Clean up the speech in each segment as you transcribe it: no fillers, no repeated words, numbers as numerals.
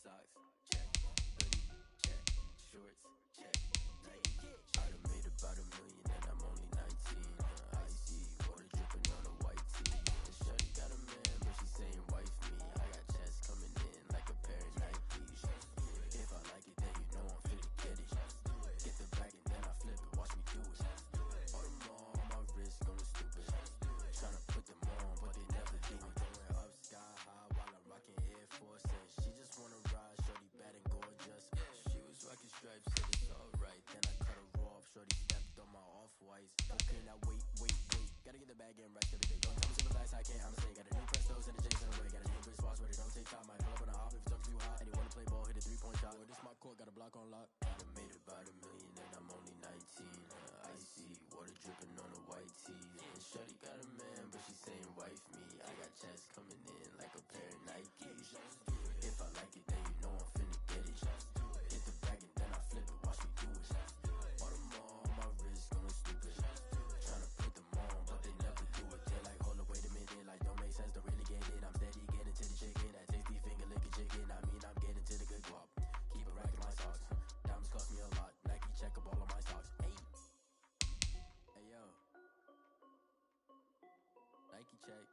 socks, check. Hoodie, check. Shorts, check. Nike. I done made about $1 million and I'm only 19. Icy, water dripping on a white tee. And shorty got a man, but she saying wife me. I got checks coming in like a pair of Nikes. If I like it, then you know I'm finna get it. Get the bag and then I flip it, watch me do it. All them all on my wrist going stupid. Tryna put them on, but they never do it. Going up sky high while I'm rocking Air Force. And she just wanna ride, shorty bad and gorgeous. She was rocking stripes, said it's alright. Then I cut her off, shorty stepped on my off-whites. Okay, now wait. Gotta get the bag and right every day. Don't tell me super fast, I can't, I'ma say. Got a new Prestos and a Jason away. Got a new Chris Foss, but it don't take time. Might pull up on a hop if it's talking too hot. And he wanna play ball, hit a 3-point shot. Boy, this my court, got a block on lock. I done made about $1 million and I'm only 19. Icy, water dripping on a white tee. And shorty got a man, but she saying wife me. I got checks coming in like a pair of Nikes. If I like it, then you know I'm finna get it. Get the bag and then I flip it, watch me do it. All them all on my wrist going stupid. Tryna put them on, but they never do it. They're like, hold up, wait a minute, like don't make sense, don't really get it. I'm steady getting to the chicken, that tasty finger licking chicken. I mean, I'm getting to the good guap. Keep it racking my socks. Diamonds cost me a lot. Nike check up all of my stocks. Hey yo, Nike check.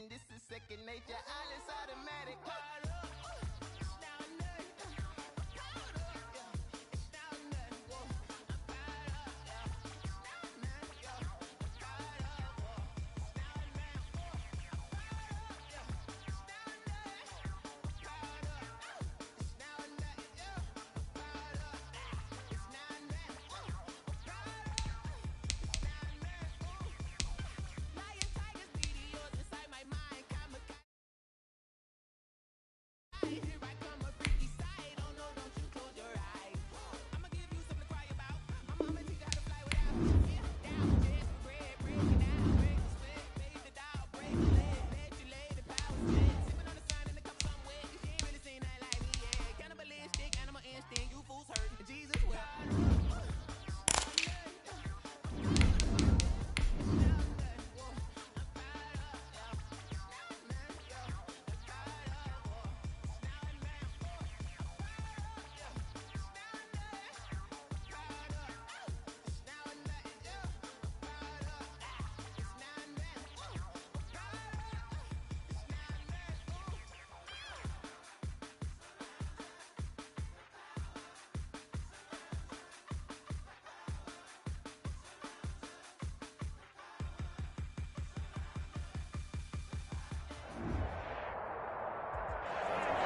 This is second nature, all is automatic.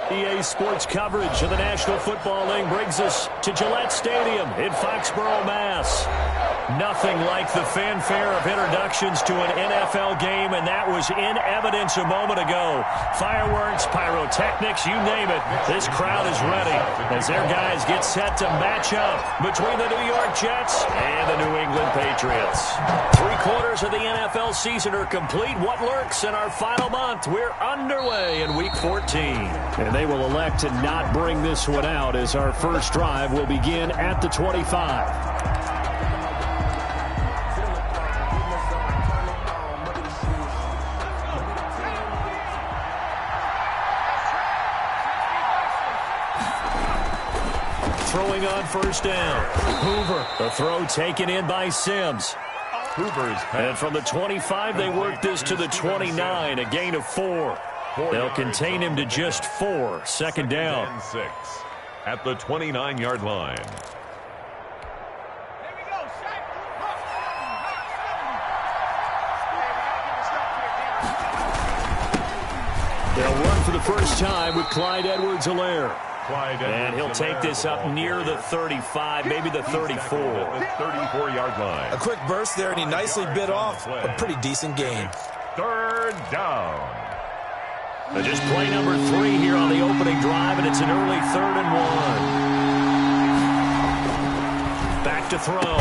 EA Sports coverage of the National Football League brings us to Gillette Stadium in Foxborough, Mass. Nothing like the fanfare of introductions to an NFL game, and that was in evidence a moment ago. Fireworks, pyrotechnics, you name it. This crowd is ready as their guys get set to match up between the New York Jets and the New England Patriots. 3/4 of the NFL season are complete. What lurks in our final month? We're underway in Week 14. And they will elect to not bring this one out as our first drive will begin at the 25. Throwing on first down. Hoover. The throw taken in by Sims. And from the 25, they work this to the 29, a gain of 4. They'll contain him to just 4. Second down. 6 at the 29-yard line. They'll run for the first time with Clyde Edwards-Helaire. And he'll take this up near the 35, maybe the 34. 34-yard line. A quick burst there, and he nicely bit off a pretty decent gain. Third down. Just play number 3 here on the opening drive, and it's an early 3rd and 1. Back to throw.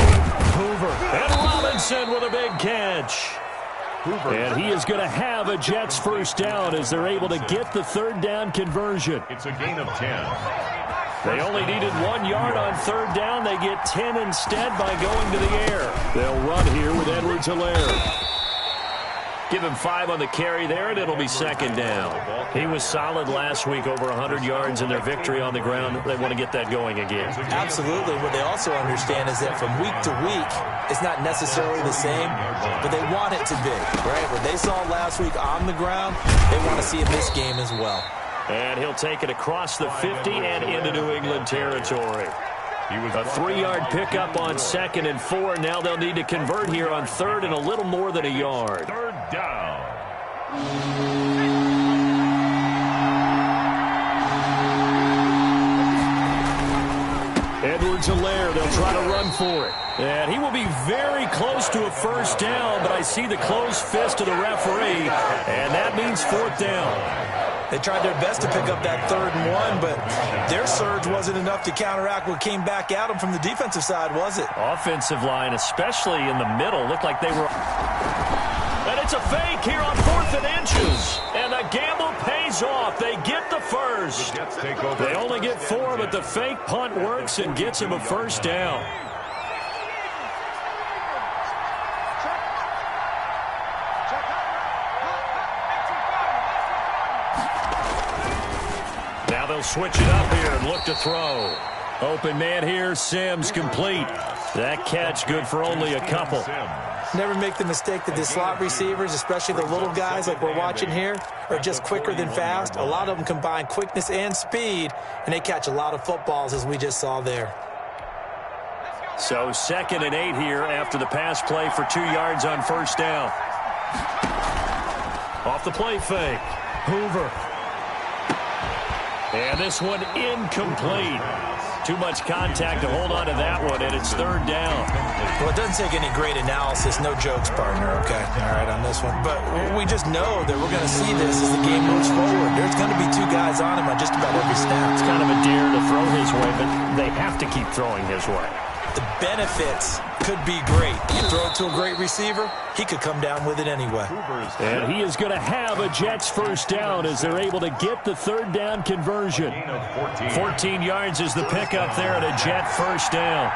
Hoover. And Robinson with a big catch. And he is going to have a Jets first down as they're able to get the 3rd down conversion. It's a gain of 10. They only needed 1 yard on 3rd down. They get 10 instead by going to the air. They'll run here with Edwards-Helaire. Give him 5 on the carry there, and it'll be 2nd down. He was solid last week, over 100 yards in their victory on the ground. They want to get that going again. Absolutely. What they also understand is that from week to week, it's not necessarily the same, but they want it to be, right? What they saw last week on the ground, they want to see in this game as well. And he'll take it across the 50 and into New England territory. A 3-yard pickup on 2nd and 4. Now they'll need to convert here on 3rd and a little more than a yard. 3rd down. Edwards-Helaire, they'll try to run for it. And he will be very close to a first down, but I see the closed fist of the referee, and that means 4th down. They tried their best to pick up that 3rd and 1, but their surge wasn't enough to counteract what came back at them from the defensive side, was it? Offensive line, especially in the middle, looked like they were... And it's a fake here on 4th and inches. And the gamble pays off. They get the first. They only get 4, but the fake punt works and gets him a first down. Now they'll switch it up here and look to throw. Open man here, Sims complete. That catch good for only a couple. Never make the mistake that the slot receivers, especially the little guys like we're watching here, are just quicker than fast. A lot of them combine quickness and speed, and they catch a lot of footballs, as we just saw there. So 2nd and 8 here after the pass play for 2 yards on first down. Off the play fake. Hoover. And this one incomplete. Too much contact to hold on to that one, and it's 3rd down. Well, it doesn't take any great analysis. No jokes, partner, okay? All right, on this one. But we just know that we're going to see this as the game moves forward. There's going to be 2 guys on him on just about every snap. It's kind of a dare to throw his way, but they have to keep throwing his way. The benefits could be great. You throw it to a great receiver, he could come down with it anyway. And he is going to have a Jets first down as they're able to get the 3rd down conversion. 14 yards is the pickup there at a Jet first down.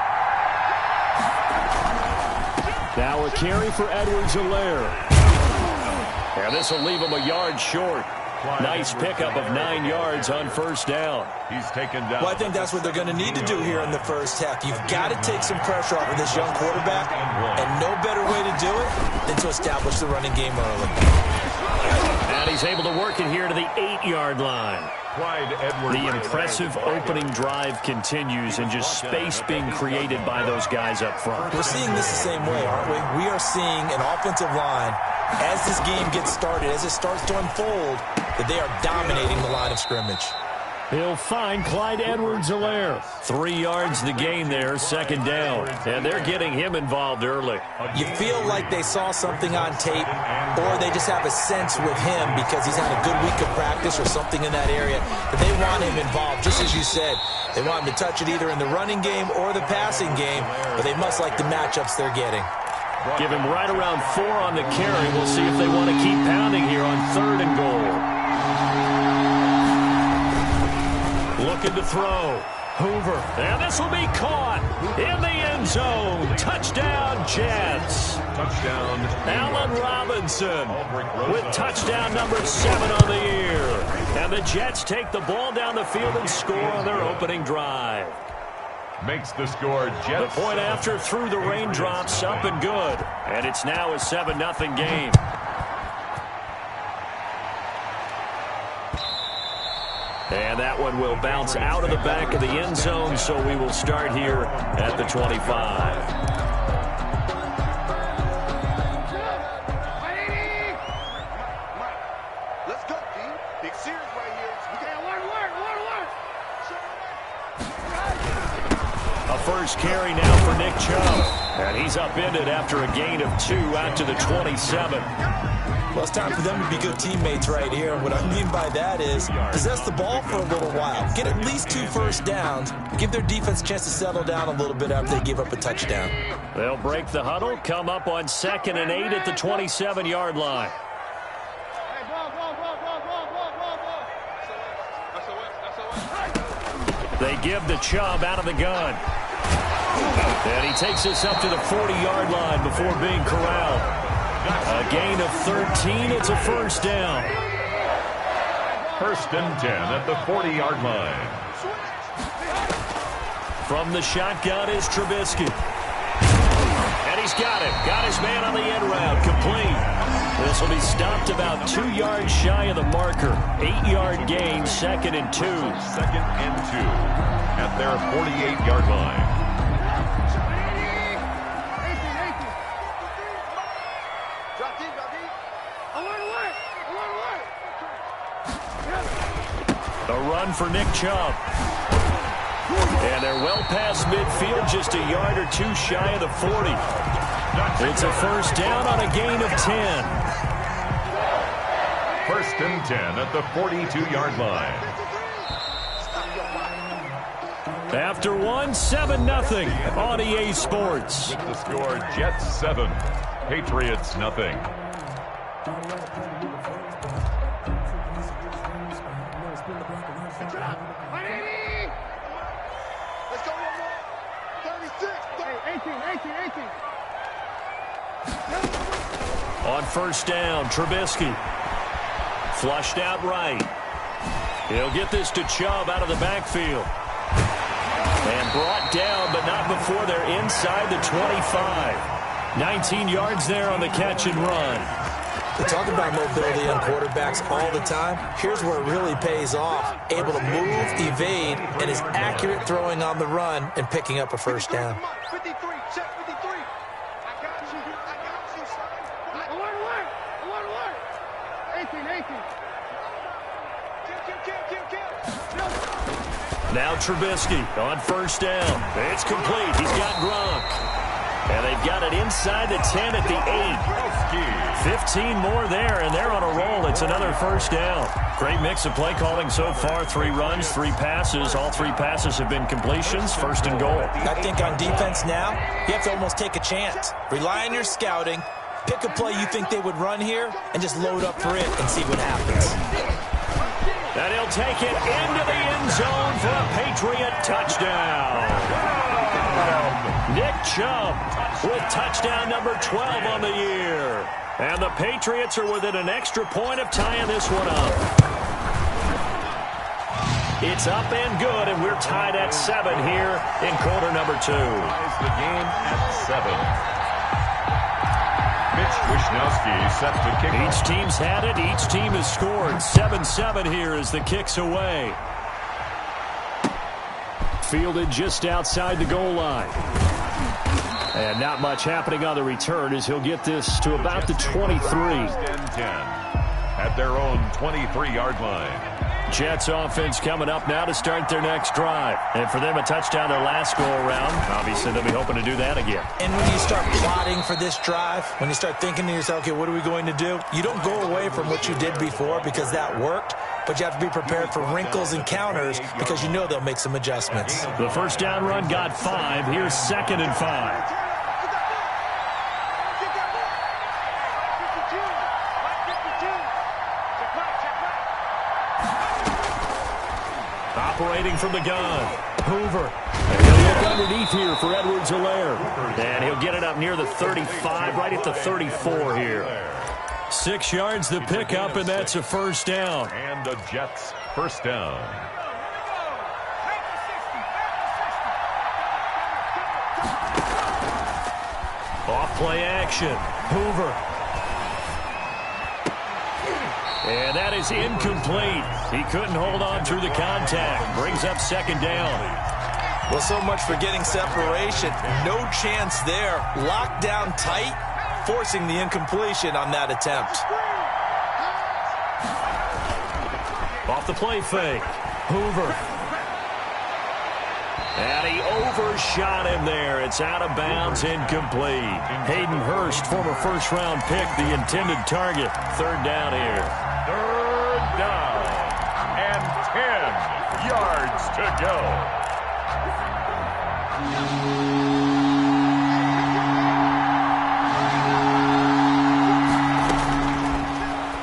Now a carry for Edwards-Helaire. And this will leave him a yard short. Nice pickup of 9 yards on first down. He's taken down. Well, I think that's what they're going to need to do here in the first half. You've got to take some pressure off of this young quarterback, and no better way to do it than to establish the running game early. And he's able to work it here to the 8-yard line. The impressive opening drive continues, and just space being created by those guys up front. We're seeing this the same way, aren't we? We are seeing an offensive line, as this game gets started, as it starts to unfold, that they are dominating the line of scrimmage. He'll find Clyde Edwards-Helaire. 3 yards the gain there, 2nd down. And they're getting him involved early. You feel like they saw something on tape, or they just have a sense with him because he's had a good week of practice or something in that area, that they want him involved, just as you said. They want him to touch it either in the running game or the passing game, but they must like the matchups they're getting. Give him right around 4 on the carry. We'll see if they want to keep pounding here on 3rd and goal. Looking to throw. Hoover. And this will be caught in the end zone. Touchdown, Jets. Touchdown. Allen Robinson with touchdown number 7 on the year. And the Jets take the ball down the field and score on their opening drive. Makes the score Jets. The point after through the raindrops, up and good. And it's now a 7-0 game. And that one will bounce out of the back of the end zone, so we will start here at the 25. first carry now for Nick Chubb. And he's upended after a gain of 2 out to the 27. Well, it's time for them to be good teammates right here. And what I mean by that is possess the ball for a little while. Get at least 2 first downs. Give their defense a chance to settle down a little bit after they give up a touchdown. They'll break the huddle, come up on 2nd and 8 at the 27-yard line. They give the Chubb out of the gun. And he takes us up to the 40-yard line before being corralled. A gain of 13. It's a first down. 1st and 10 at the 40-yard line. From the shotgun is Trubisky. And he's got it. Got his man on the end route. Complete. This will be stopped about 2 yards shy of the marker. 8-yard gain, 2nd and 2. 2nd and 2 at their 48-yard line. A run for Nick Chubb. And they're well past midfield, just a yard or 2 shy of the 40. It's a first down on a gain of 10. 1st and 10 at the 42-yard line. After 1, 7-0 on EA Sports. With the score, Jets 7, Patriots nothing. On first down, Trubisky. Flushed out right. He'll get this to Chubb out of the backfield. And brought down, but not before they're inside the 25. 19 yards there on the catch and run. We talk about mobility on quarterbacks all the time. Here's where it really pays off. Able to move, evade, and is accurate throwing on the run and picking up a first down. 53, check 53. I got you, son. Alert. 18. Kill. Now Trubisky on first down. It's complete. He's got Gronk. And they've got it inside the 10 at the 8. 15 more there, and they're on a roll. It's another first down. Great mix of play calling so far. 3 runs, 3 passes. All 3 passes have been completions. 1st and goal. I think on defense now, you have to almost take a chance. Rely on your scouting. Pick a play you think they would run here, and just load up for it and see what happens. And he'll take it into the end zone for a Patriot touchdown. Nick Chubb with touchdown number 12 on the year. And the Patriots are within an extra point of tying this one up. It's up and good, and we're tied at 7 here in quarter number 2. Ties the game at 7. Mitch Wishnowski set to kick. Each team's had it. Each team has scored. 7-7 here as the kick's away. Fielded just outside the goal line. And not much happening on the return as he'll get this to about the 23. 1st and 10 at their own 23-yard line. Jets offense coming up now to start their next drive. And for them, a touchdown their last go-around. Obviously, they'll be hoping to do that again. And when you start plotting for this drive, when you start thinking to yourself, okay, what are we going to do? You don't go away from what you did before because that worked, but you have to be prepared for wrinkles and counters because you know they'll make some adjustments. The first down run got 5. Here's 2nd and 5. Operating from the gun, Hoover. And he'll look underneath here for Edwards-Helaire. And he'll get it up near the 35, right at the 34 here. 6 yards the pickup, and that's a first down. And the Jets first down. Off play action, Hoover. And that is incomplete. He couldn't hold on through the contact. Brings up 2nd down. Well, so much for getting separation. No chance there. Locked down tight, forcing the incompletion on that attempt. Off the play fake, Hoover. And he overshot him there. It's out of bounds, incomplete. Hayden Hurst, former first-round pick, the intended target. Third down here. Third down and 10 yards to go.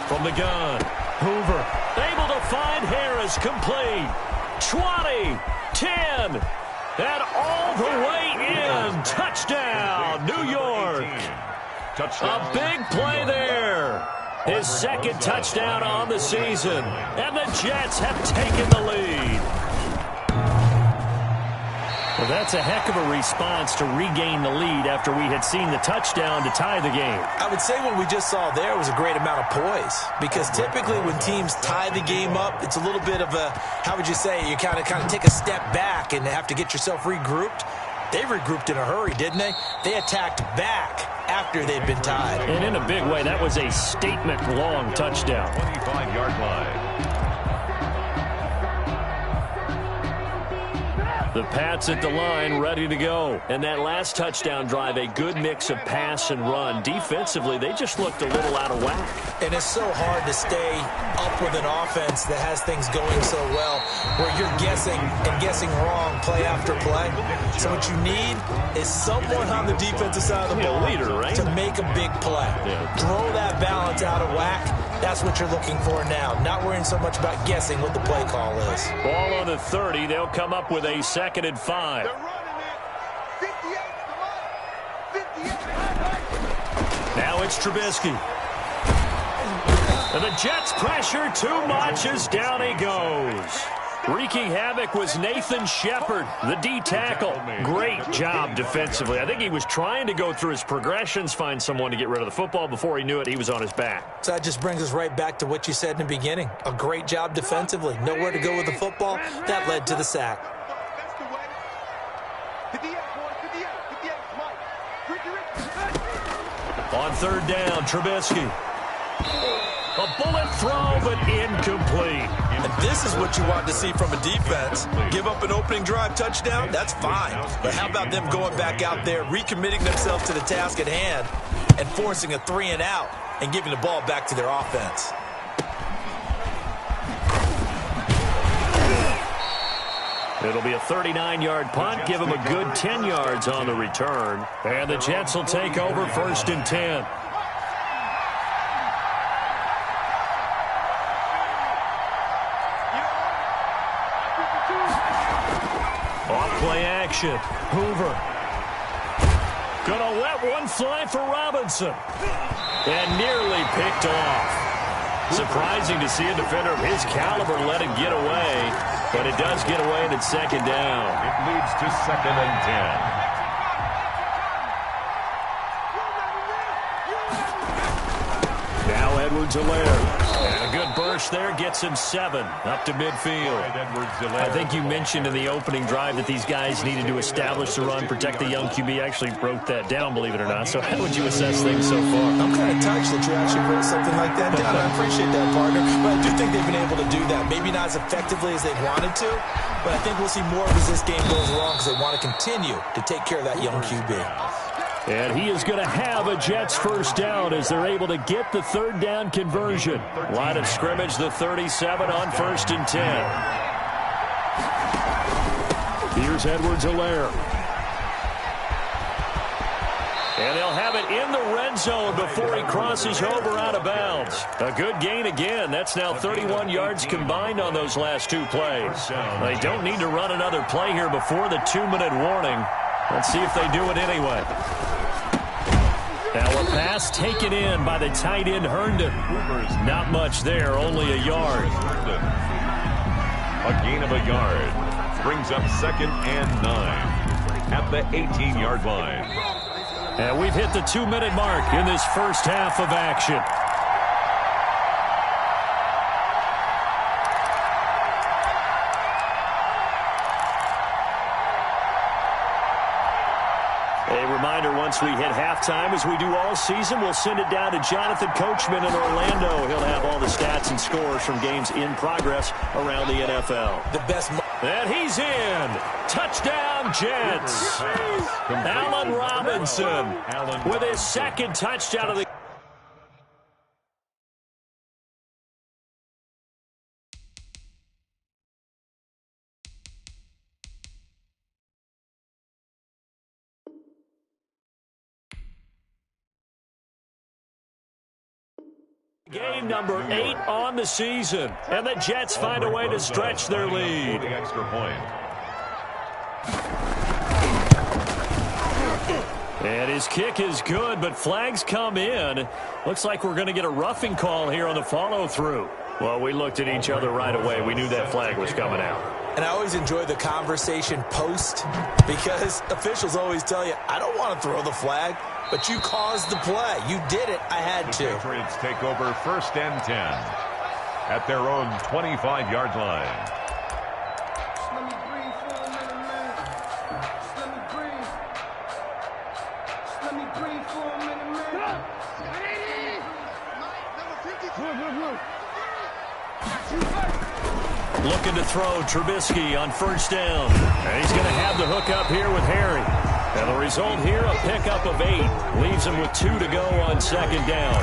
From the gun, Hoover able to find Harris, complete. 20, 10, and all the way in. Touchdown, New York. A big play there. His second touchdown on the season. And the Jets have taken the lead. Well, that's a heck of a response to regain the lead after we had seen the touchdown to tie the game. I would say what we just saw there was a great amount of poise, because typically when teams tie the game up, it's a little bit of a, how would you say, you kind of take a step back and have to get yourself regrouped. They regrouped in a hurry, didn't they? They attacked back after they'd been tied. And in a big way, that was a statement-long touchdown. 25-yard line. The Pats at the line, ready to go. And that last touchdown drive, a good mix of pass and run. Defensively, they just looked a little out of whack. And it's so hard to stay up with an offense that has things going so well, where you're guessing and guessing wrong play after play. So what you need is someone on the defensive side of the ball, leader, right? to make a big play. Yeah. Throw that balance out of whack. That's what you're looking for now. Not worrying so much about guessing what the play call is. Ball on the 30. They'll come up with a 2nd and 5. They're running it. 58, come on. 58. Now it's Trubisky. And the Jets pressure too much as down he goes. Wreaking havoc was Nathan Shepard, the D-tackle. Great job defensively. I think he was trying to go through his progressions, find someone to get rid of the football. Before he knew it, he was on his back. So that just brings us right back to what you said in the beginning. A great job defensively. Nowhere to go with the football. That led to the sack. That's the way. 58, boys. 58. 58. Mike. On third down, Trubisky. A bullet throw, but incomplete. And this is what you want to see from a defense. Give up an opening drive touchdown, that's fine. But how about them going back out there, recommitting themselves to the task at hand, and forcing a 3 and out, and giving the ball back to their offense. It'll be a 39-yard punt. Give them a good 10 yards on the return. And the Jets will take over 1st and 10. Off-play action. Hoover. Gonna let one fly for Robinson. And nearly picked off. Surprising to see a defender of his caliber let it get away. But it does get away and it's 2nd down. It leads to 2nd and 10. Now Edwards-Helaire. And a good burst there gets him 7 up to midfield. I think you mentioned in the opening drive that these guys needed to establish the run, protect the young QB. Actually wrote that down, believe it or not. So how would you assess things so far? I'm kind of touched that you actually wrote something like that down. I appreciate that, partner. But I do think they've been able to do that. Maybe not as effectively as they wanted to, but I think we'll see more as this game goes along because they want to continue to take care of that young QB. And he is going to have a Jets first down as they're able to get the 3rd down conversion. Line of scrimmage, the 37 on 1st and 10. Here's Edwards-Helaire. And they'll have it in the red zone before he crosses over out of bounds. A good gain again. That's now 31 yards combined on those last 2 plays. They don't need to run another play here before the 2-minute warning. Let's see if they do it anyway. Now a pass taken in by the tight end Herndon. Not much there, only a yard. A gain of a yard brings up 2nd and 9 at the 18-yard line. And we've hit the 2-minute mark in this first half of action. Once we hit halftime, as we do all season, we'll send it down to Jonathan Coachman in Orlando. He'll have all the stats stats and scores from games in progress around the NFL. The best. And he's in. Touchdown, Jets. Allen Robinson with his second touchdown of the game number 8 on the season, and the Jets find a way to stretch their lead. The extra point. And his kick is good, but flags come in. Looks like we're going to get a roughing call here on the follow-through. Well, we looked at each other right away. We knew that flag was coming out. And I always enjoy the conversation post because officials always tell you, I don't want to throw the flag, but you caused the play. You did it. I had to. The Patriots take over 1st and 10 at their own 25-yard line. Looking to throw Trubisky on 1st down. And he's going to have the hook up here with Harry. And the result here, a pickup of 8. Leaves him with 2 to go on 2nd down.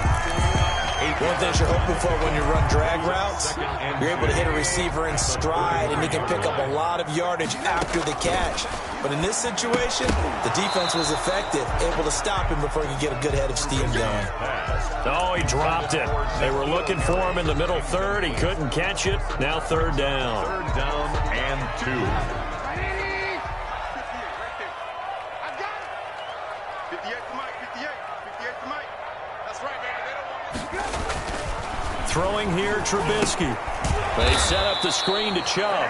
One thing you're hoping for when you run drag routes, you're able to hit a receiver in stride, and he can pick up a lot of yardage after the catch. But in this situation, the defense was effective, able to stop him before he could get a good head of steam going. Oh, he dropped it. They were looking for him in the middle third. He couldn't catch it. Now 3rd down. 3rd down and 2. Throwing here, Trubisky. They set up the screen to Chubb.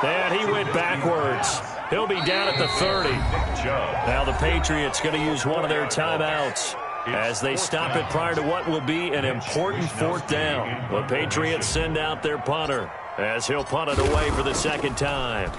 And he went backwards. He'll be down at the 30. Now the Patriots going to use one of their timeouts as they stop it prior to what will be an important 4th down. The Patriots send out their punter as he'll punt it away for the 2nd time.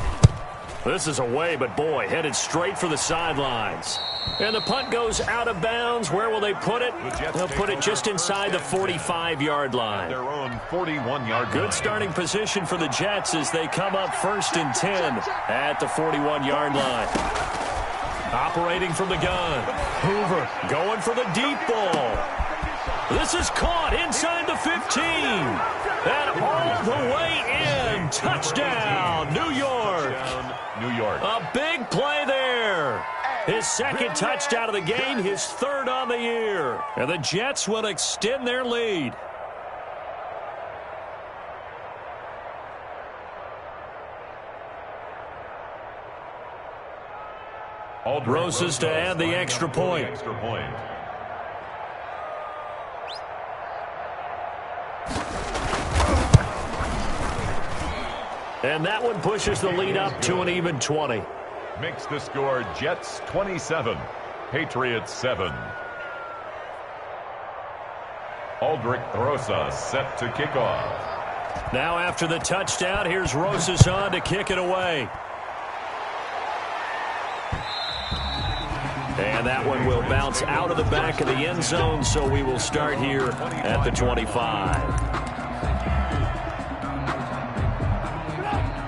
This is away, but boy, headed straight for the sidelines. And the punt goes out of bounds. Where will they put it? They'll put it just inside the 45-yard line. Their own 41-yard line. Good starting position for the Jets as they come up 1st and 10 at the 41-yard line. Operating from the gun. Hoover going for the deep ball. This is caught inside the 15. And all the way in. Touchdown, New York. New York. A big play there. His 2nd touchdown of the game, his 3rd on the year. And the Jets will extend their lead. Roses to add the extra point. And that one pushes the lead up to an even 20. Makes the score Jets 27, Patriots 7. Aldrich Rosas set to kick off. Now after the touchdown, here's Rosas on to kick it away. And that one will bounce out of the back of the end zone, so we will start here at the 25.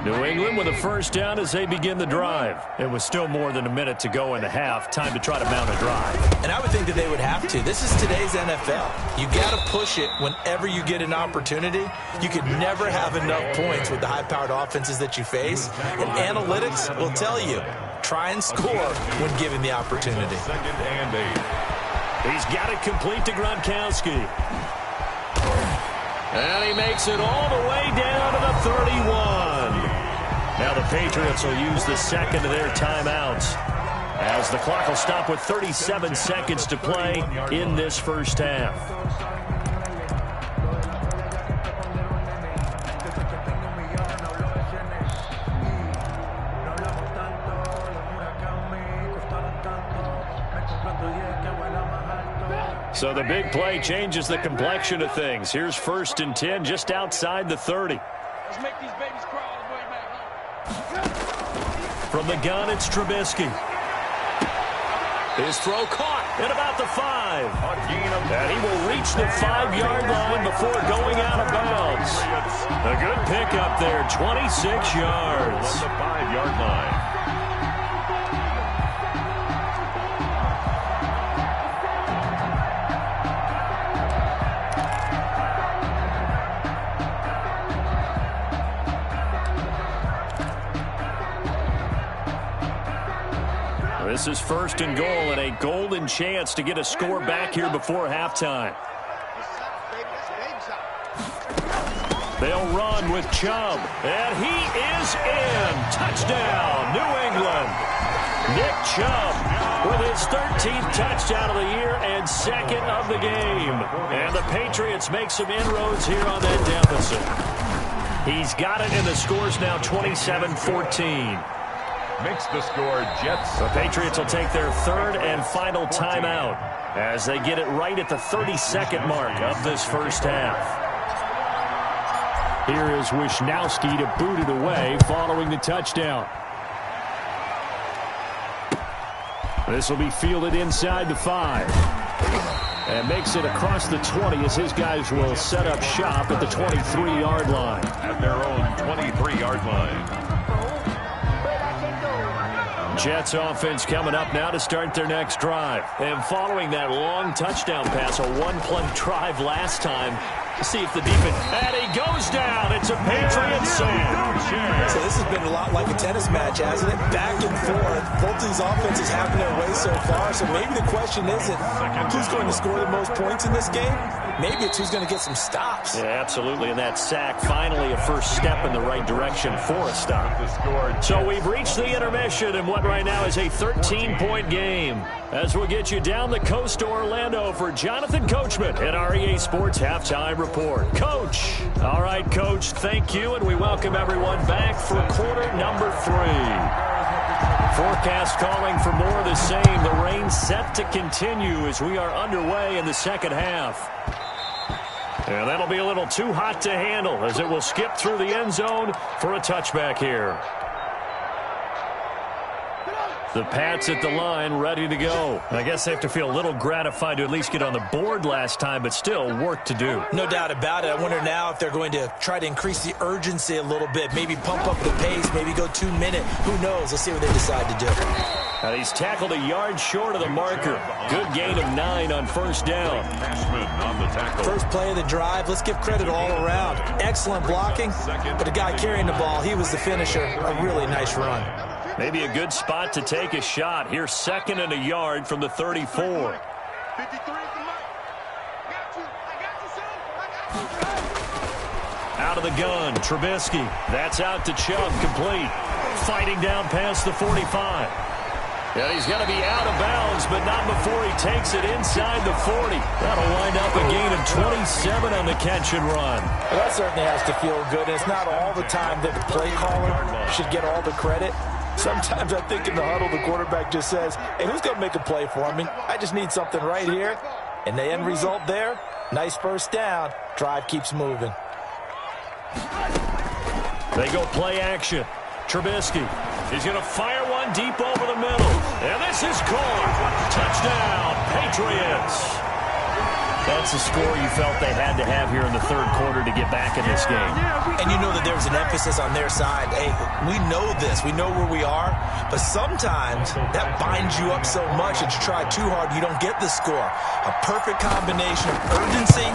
New England with a 1st down as they begin the drive. It was still more than a minute to go in the half. Time to try to mount a drive. And I would think that they would have to. This is today's NFL. You got to push it whenever you get an opportunity. You could never have enough points with the high-powered offenses that you face. And analytics will tell you, try and score when given the opportunity. 2nd and 8. He's got it complete to Gronkowski. And he makes it all the way down to the 31. Now the Patriots will use the 2nd of their timeouts as the clock will stop with 37 seconds to play in this 1st half. So the big play changes the complexion of things. Here's 1st and 10 just outside the 30. Let's make these babies crawl all the way back. From the gun, it's Trubisky. His throw caught at about the 5. And he will reach the 5-yard line before going out of bounds. A good pickup there, 26 yards. On the 5-yard line. This is first and goal and a golden chance to get a score back here before halftime. They'll run with Chubb, and he is in. Touchdown, New England. Nick Chubb with his 13th touchdown of the year and second of the game. And the Patriots make some inroads here on that deficit. He's got it, and the score's now 27-14. Makes the score Jets. The Patriots will take their third and final timeout as they get it right at the 32nd mark of this first half. Here is Wishnowski to boot it away following the touchdown. This will be fielded inside the 5. And makes it across the 20 as his guys will set up shop at the 23-yard line. At their own 23-yard line. Jets offense coming up now to start their next drive. And following that long touchdown pass, a one-play drive last time, see if the defense... And he goes down. It's a Patriot save. So this has been a lot like a tennis match, hasn't it? Back and forth. Both these offenses having their way so far. So maybe the question isn't who's going to score the most points in this game. Maybe it's who's going to get some stops. Yeah, absolutely. And that sack, finally a first step in the right direction for a stop. So we've reached the intermission in what right now is a 13-point game. As we'll get you down the coast to Orlando for Jonathan Coachman at our EA Sports Halftime Report. Coach. All right, Coach, thank you, and we welcome everyone back for quarter number 3. Forecast calling for more of the same. The rain set to continue as we are underway in the second half. And that'll be a little too hot to handle as it will skip through the end zone for a touchback here. The Pats at the line, ready to go. I guess they have to feel a little gratified to at least get on the board last time, but still work to do. No doubt about it. I wonder now if they're going to try to increase the urgency a little bit, maybe pump up the pace, maybe go 2-minute. Who knows? Let's see what they decide to do. And he's tackled a yard short of the marker. Good gain of 9 on first down. On the tackle. First play of the drive. Let's give credit all around. Excellent blocking, but the guy carrying the ball, he was the finisher. A really nice run. Maybe a good spot to take a shot. Here's second and a yard from the 34. Out of the gun, Trubisky. That's out to Chubb, complete. Fighting down past the 45. And he's going to be out of bounds, but not before he takes it inside the 40. That'll wind up a gain of 27 on the catch and run. Well, that certainly has to feel good. It's not all the time that the play caller should get all the credit. Sometimes I think in the huddle, the quarterback just says, hey, who's going to make a play for me? I just need something right here. And the end result there, nice first down. Drive keeps moving. They go play action. Trubisky. He's going to fire one deep over the middle. And this is caught. Touchdown, Patriots. That's a score you felt they had to have here in the third quarter to get back in this game. And you know that there was an emphasis on their side. Hey, we know this. We know where we are. But sometimes that binds you up so much that you try too hard, you don't get the score. A perfect combination of urgency,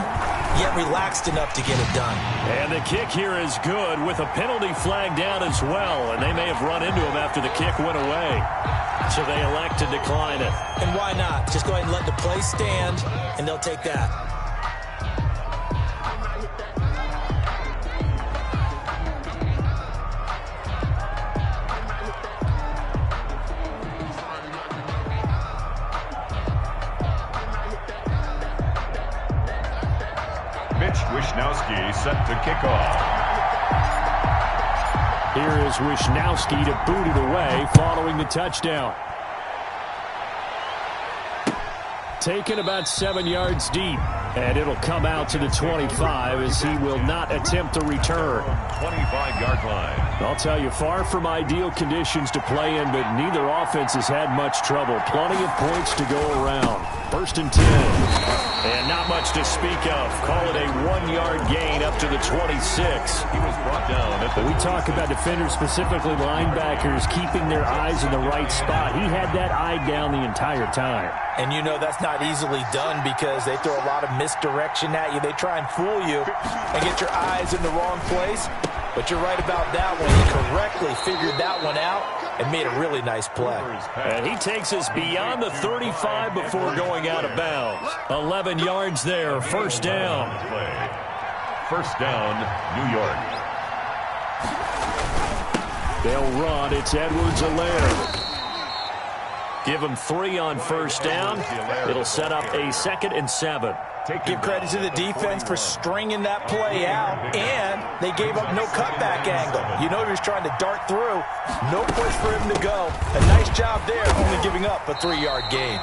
yet relaxed enough to get it done. And the kick here is good with a penalty flag down as well. And they may have run into him after the kick went away. So they elect to decline it. And why not? Just go ahead and let the play stand, and they'll take that. Mitch Wishnowski set to kick off. Here is Wishnowski to boot it away following the touchdown. Taken about 7 yards deep, and it'll come out to the 25 as he will not attempt a return. 25-yard line. I'll tell you, far from ideal conditions to play in, but neither offense has had much trouble. Plenty of points to go around. First and 10. And not much to speak of. Call it a 1-yard gain up to the 26. He was brought down. We talk about defenders, specifically linebackers, keeping their eyes in the right spot. He had that eye down the entire time. And you know that's not easily done because they throw a lot of misdirection at you. They try and fool you and get your eyes in the wrong place. But you're right about that one. He correctly figured that one out and made a really nice play. And he takes us beyond the 35 before going out of bounds. 11 yards there, first down. First down, New York. They'll run. It's Edwards-Helaire. Give him 3 on first down. It'll set up a 2nd and 7. Give credit to the defense for stringing that play out, and they gave up no cutback angle. You know he was trying to dart through. No place for him to go. A nice job there, only giving up a 3-yard gain.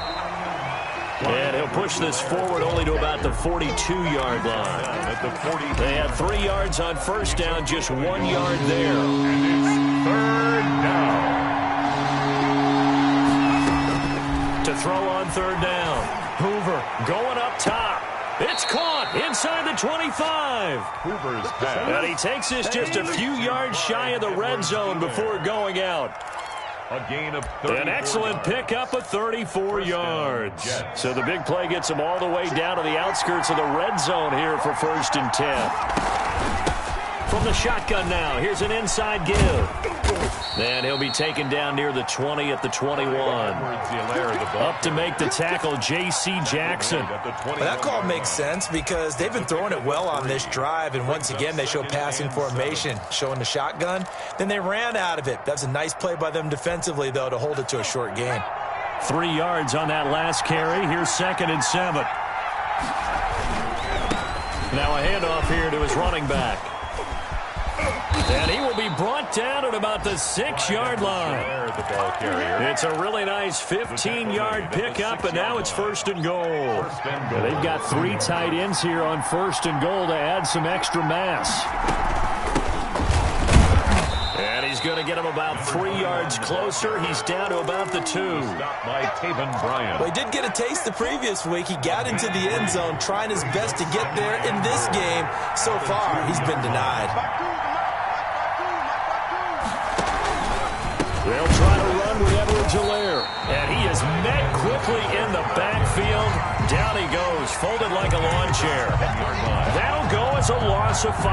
And he'll push this forward only to about the 42-yard line. They had 3 yards on first down, just 1 yard there. And it's third down. To throw on third down. Hoover going up top. It's caught inside the 25. Hoover's pass. And he takes us just a few yards shy of the red zone before going out. A gain of 34. An excellent pickup of 34 yards. So the big play gets him all the way down to the outskirts of the red zone here for first and 10. From the shotgun now, here's an inside give. And he'll be taken down near the 20 at the 21. Up to make the tackle, J.C. Jackson. Well, that call makes sense because they've been throwing it well on this drive, and once again they show passing formation, showing the shotgun. Then they ran out of it. That's a nice play by them defensively, though, to hold it to a short gain. 3 yards on that last carry. Here's 2nd and 7. Now a handoff here to his running back. And he will be brought down at about the 6-yard line. It's a really nice 15-yard pickup, and now it's first and goal. They've got 3 tight ends here on first and goal to add some extra mass. And he's going to get him about 3 yards closer. He's down to about the 2. Stopped by Taven Bryan. Well, he did get a taste the previous week. He got into the end zone, trying his best to get there in this game. So far, he's been denied. They'll try to run with Edwards-Helaire. And he is met quickly in the backfield. Down he goes, folded like a lawn chair. That'll go as a loss of 5.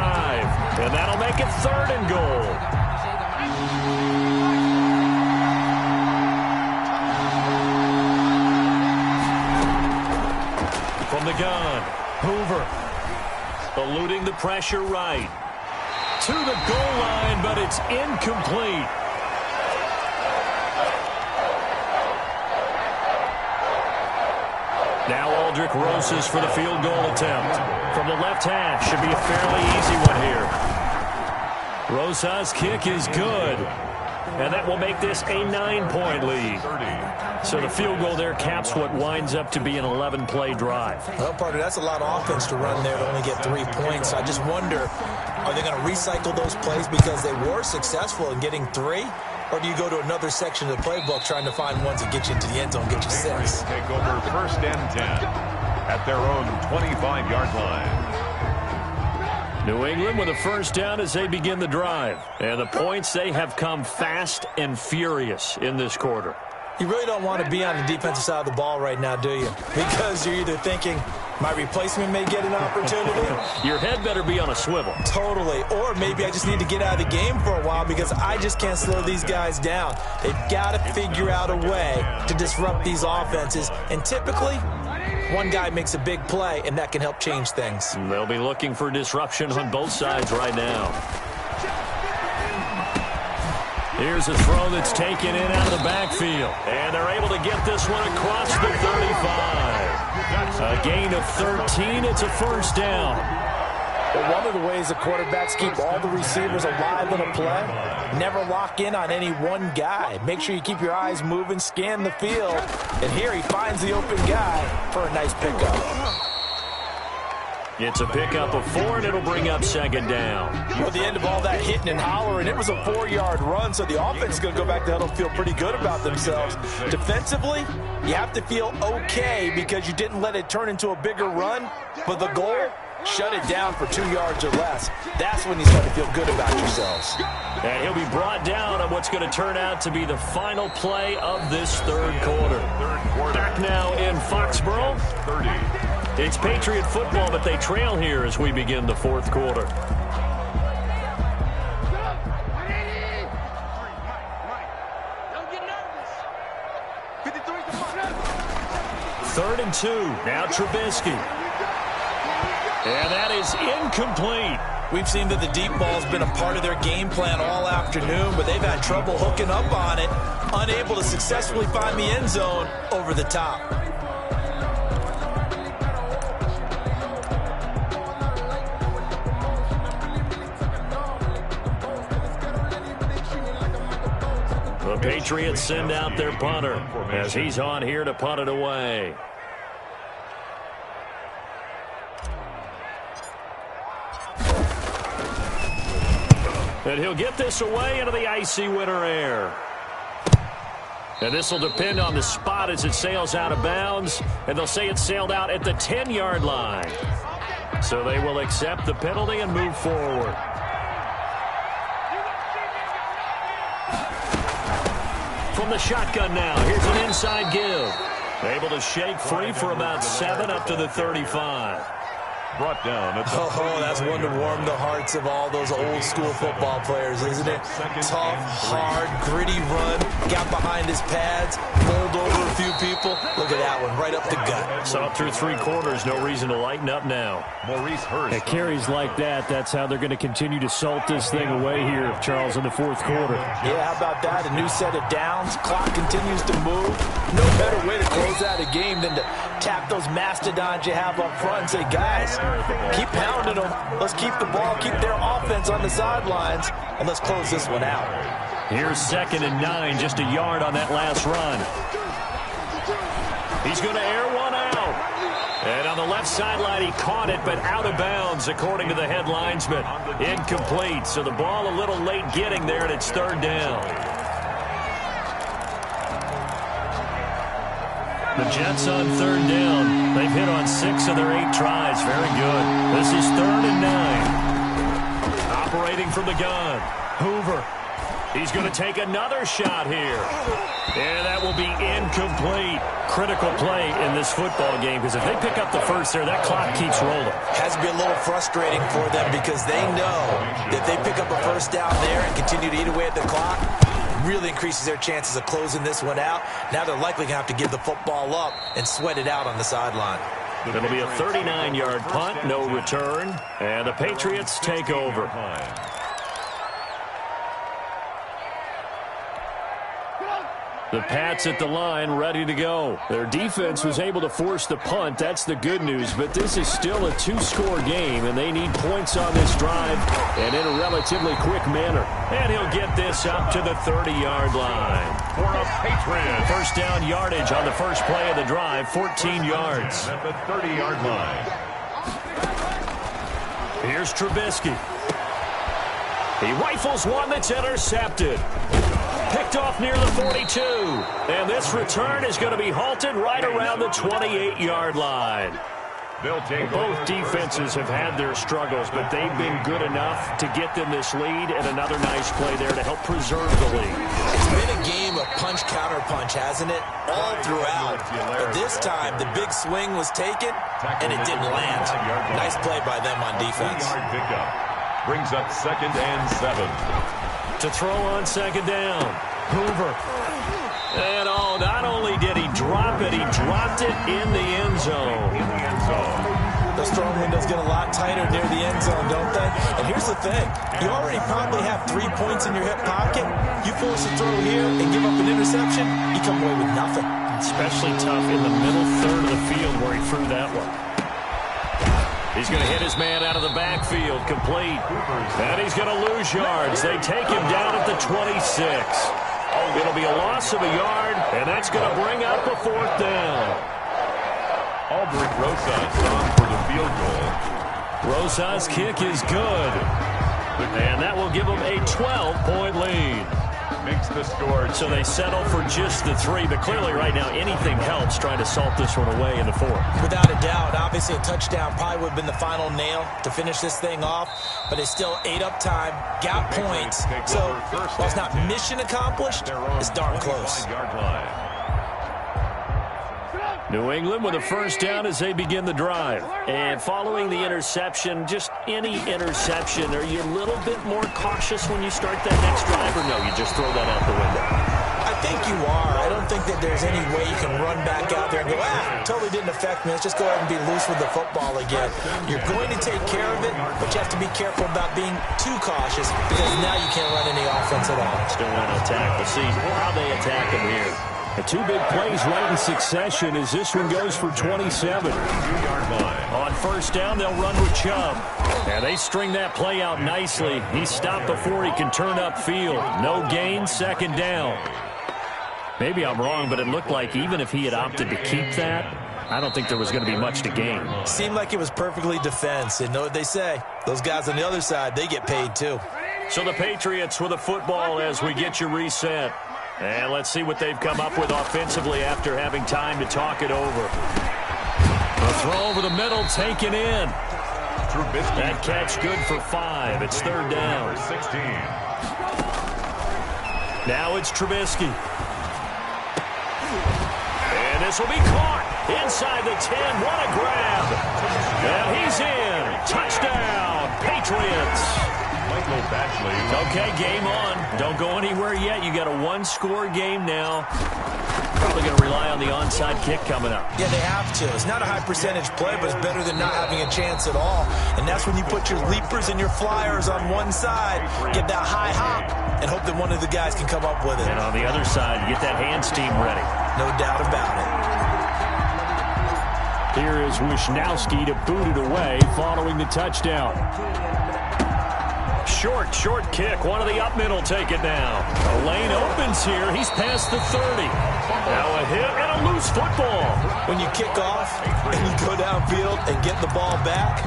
And that'll make it 3rd and goal. From the gun, Hoover. Eluding the pressure right. To the goal line, but it's incomplete. Now Aldrick Rosas for the field goal attempt. From the left hash, should be a fairly easy one here. Rosas' kick is good. And that will make this a 9-point lead. So the field goal there caps what winds up to be an 11-play drive. Well, partner, that's a lot of offense to run there to only get 3 points. I just wonder, are they going to recycle those plays because they were successful in getting 3? Or do you go to another section of the playbook trying to find ones that get you into the end zone, get you 6? Take over first and 10 at their own 25-yard line. New England with a first down as they begin the drive. And the points, they have come fast and furious in this quarter. You really don't want to be on the defensive side of the ball right now, do you? Because you're either thinking, my replacement may get an opportunity. Your head better be on a swivel. Totally. Or maybe I just need to get out of the game for a while because I just can't slow these guys down. They've got to figure out a way to disrupt these offenses. And typically, one guy makes a big play, and that can help change things. They'll be looking for disruption on both sides right now. Here's a throw that's taken in out of the backfield. And they're able to get this one across the 35. A gain of 13. It's a first down. Well, one of the ways the quarterbacks keep all the receivers alive in a play, never lock in on any one guy. Make sure you keep your eyes moving, scan the field. And here he finds the open guy for a nice pickup. It's a pickup of 4, and it'll bring up second down. Well, at the end of all that hitting and hollering, it was a 4-yard run, so the offense is going to go back to huddle and feel pretty good about themselves. Defensively, you have to feel okay because you didn't let it turn into a bigger run, but the goal, shut it down for 2 yards or less. That's when you start to feel good about yourselves. And he'll be brought down on what's going to turn out to be the final play of this third quarter. Back now in Foxborough. 30. It's Patriot football, but they trail here as we begin the fourth quarter. Third and 2. Now Trubisky. And that is incomplete. We've seen that the deep ball's been a part of their game plan all afternoon, but they've had trouble hooking up on it, unable to successfully find the end zone over the top. The Patriots send out their punter as he's on here to punt it away. And he'll get this away into the icy winter air. And this will depend on the spot as it sails out of bounds. And they'll say it sailed out at the 10-yard line. So they will accept the penalty and move forward. From the shotgun now, here's an inside give. Able to shake free for about 7 up to the 35. Brought down at the that's one to warm the hearts of all those old school football players, isn't it? Tough, hard, gritty run, got behind his pads, bowled over a few people. Look at that one, right up the gut. Saw through 3 quarters, no reason to lighten up now. Maurice Hurst. At carries like that, that's how they're going to continue to salt this thing away here, Charles, in the fourth quarter. Yeah, how about that? A new set of downs. Clock continues to move. No better way to close out a game than to tap those mastodons you have up front and say, guys, keep pounding them. Let's keep the ball, keep their offense on the sidelines, and let's close this one out. Here's 2nd and 9, just a yard on that last run. He's going to air one out. And on the left sideline, he caught it, but out of bounds, according to the head linesman. Incomplete, so the ball a little late getting there, and it's 3rd down. The Jets on 3rd down. They've hit on 6 of their 8 tries. Very good. This is 3rd and 9. Operating from the gun. Hoover. He's going to take another shot here. And that will be incomplete. Critical play in this football game because if they pick up the first there, that clock keeps rolling. Has to be a little frustrating for them because they know that they pick up a first down there and continue to eat away at the clock, really increases their chances of closing this one out. Now they're likely going to have to give the football up and sweat it out on the sideline. It'll be a 39-yard punt, no return, and the Patriots take over. The Pats at the line, ready to go. Their defense was able to force the punt. That's the good news, but this is still a 2-score game, and they need points on this drive and in a relatively quick manner. And he'll get this up to the 30-yard line. For a Patriot. First down yardage on the first play of the drive, 14 yards. At the 30-yard line. Here's Trubisky. He rifles one that's intercepted. Picked off near the 42. And this return is going to be halted right around the 28-yard line. Both defenses have had their struggles, but they've been good enough to get them this lead, and another nice play there to help preserve the lead. It's been a game of punch-counter-punch, hasn't it? All throughout. But this time, the big swing was taken, and it didn't land. Nice play by them on defense. Brings up 2nd and 7. To throw on 2nd down. Hoover. And not only did he drop it, he dropped it in the end zone. Those throwing windows get a lot tighter near the end zone, don't they? And here's the thing. You already probably have 3 points in your hip pocket. You force a throw here and give up an interception, you come away with nothing. Especially tough in the middle third of the field where he threw that one. He's going to hit his man out of the backfield, complete. And he's going to lose yards. They take him down at the 26. It'll be a loss of a yard, and that's going to bring up a 4th down. Albert Rosa is on for the field goal. Rosas' kick is good. And that will give them a 12-point lead. Makes the score. So they settle for just the 3, but clearly right now anything helps trying to salt this one away in the 4th. Without a doubt, obviously a touchdown probably would have been the final nail to finish this thing off, but it's still ate up time, got points, so while it's not mission accomplished, it's darn close. New England with a first down as they begin the drive. And following the interception, just any interception, are you a little bit more cautious when you start that next drive, or no, you just throw that out the window? I think you are. I don't think that there's any way you can run back out there and go, totally didn't affect me. Let's just go ahead and be loose with the football again. You're going to take care of it, but you have to be careful about being too cautious because now you can't run any offense at all. Still want to attack. We'll see how they attack them here. The 2 big plays right in succession as this one goes for 27. On first down, they'll run with Chubb. And they string that play out nicely. He's stopped before he can turn upfield. No gain, second down. Maybe I'm wrong, but it looked like even if he had opted to keep that, I don't think there was going to be much to gain. Seemed like it was perfectly defense. And know what they say? Those guys on the other side, they get paid too. So the Patriots with a football as we get you reset. And let's see what they've come up with offensively after having time to talk it over. The throw over the middle, taken in. That catch good for 5. It's third down. 16. Now it's Trubisky. And this will be caught inside the 10. What a grab. And he's in. Touchdown, Patriots. Okay, game on. Don't go anywhere yet. You got a 1-score game now. Probably going to rely on the onside kick coming up. Yeah, they have to. It's not a high percentage play, but it's better than not having a chance at all. And that's when you put your leapers and your flyers on one side, get that high hop, and hope that one of the guys can come up with it. And on the other side, you get that hands team ready. No doubt about it. Here is Wisnowski to boot it away following the touchdown. Short kick. One of the up middle take it now. A lane opens here. He's past the 30. Now a hit and a loose football. When you kick off and you go downfield and get the ball back,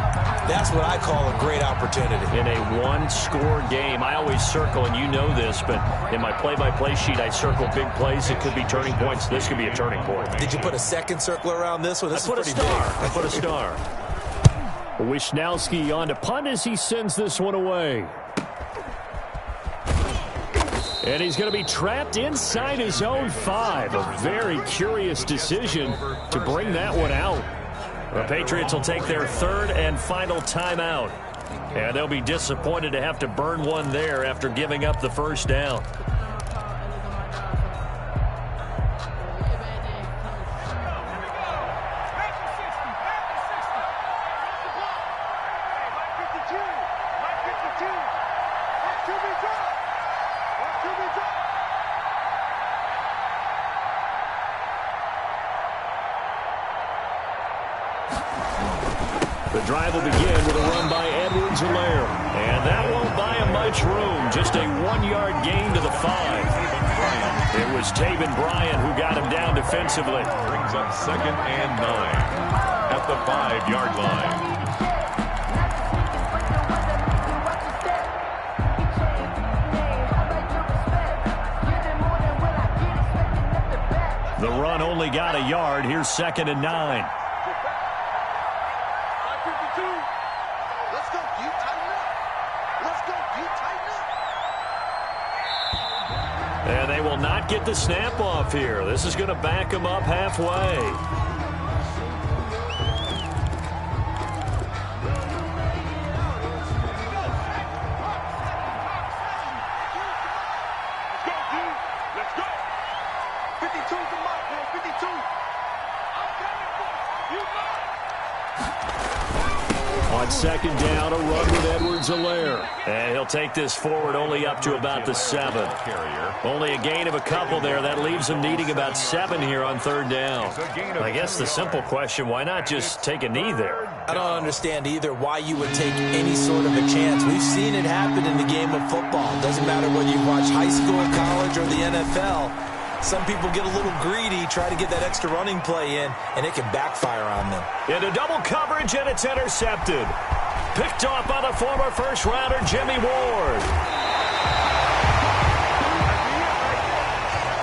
that's what I call a great opportunity. In a 1-score game, I always circle, and you know this, but in my play-by-play sheet, I circle big plays. It could be turning points. This could be a turning point. Did you put a second circle around this one? This is pretty big. I put a star. Wisnowski on to punt as he sends this one away. And he's going to be trapped inside his own 5. A very curious decision to bring that one out. The Patriots will take their 3rd and final timeout. And they'll be disappointed to have to burn one there after giving up the first down. The drive will begin with a run by Edwards-Helaire. And that won't buy him much room. Just a 1-yard gain to the 5. It was Taven Bryan who got him down defensively. Brings up 2nd and 9 at the 5-yard line. The run only got a yard. Here's 2nd and 9. And they will not get the snap off here. This is going to back them up halfway. Let's go. 52's the mark, boy. 52. I'm coming for you. On 2nd down, a run with Edwards-Helaire. And he'll take this forward only up to about the 7. Only a gain of a couple there. That leaves them needing about 7 here on 3rd down. I guess the simple question, why not just take a knee there? I don't understand either why you would take any sort of a chance. We've seen it happen in the game of football. Doesn't matter whether you watch high school, college, or the NFL. Some people get a little greedy, try to get that extra running play in, and it can backfire on them. Into double coverage, and it's intercepted. Picked off by the former first-rounder Jimmy Ward.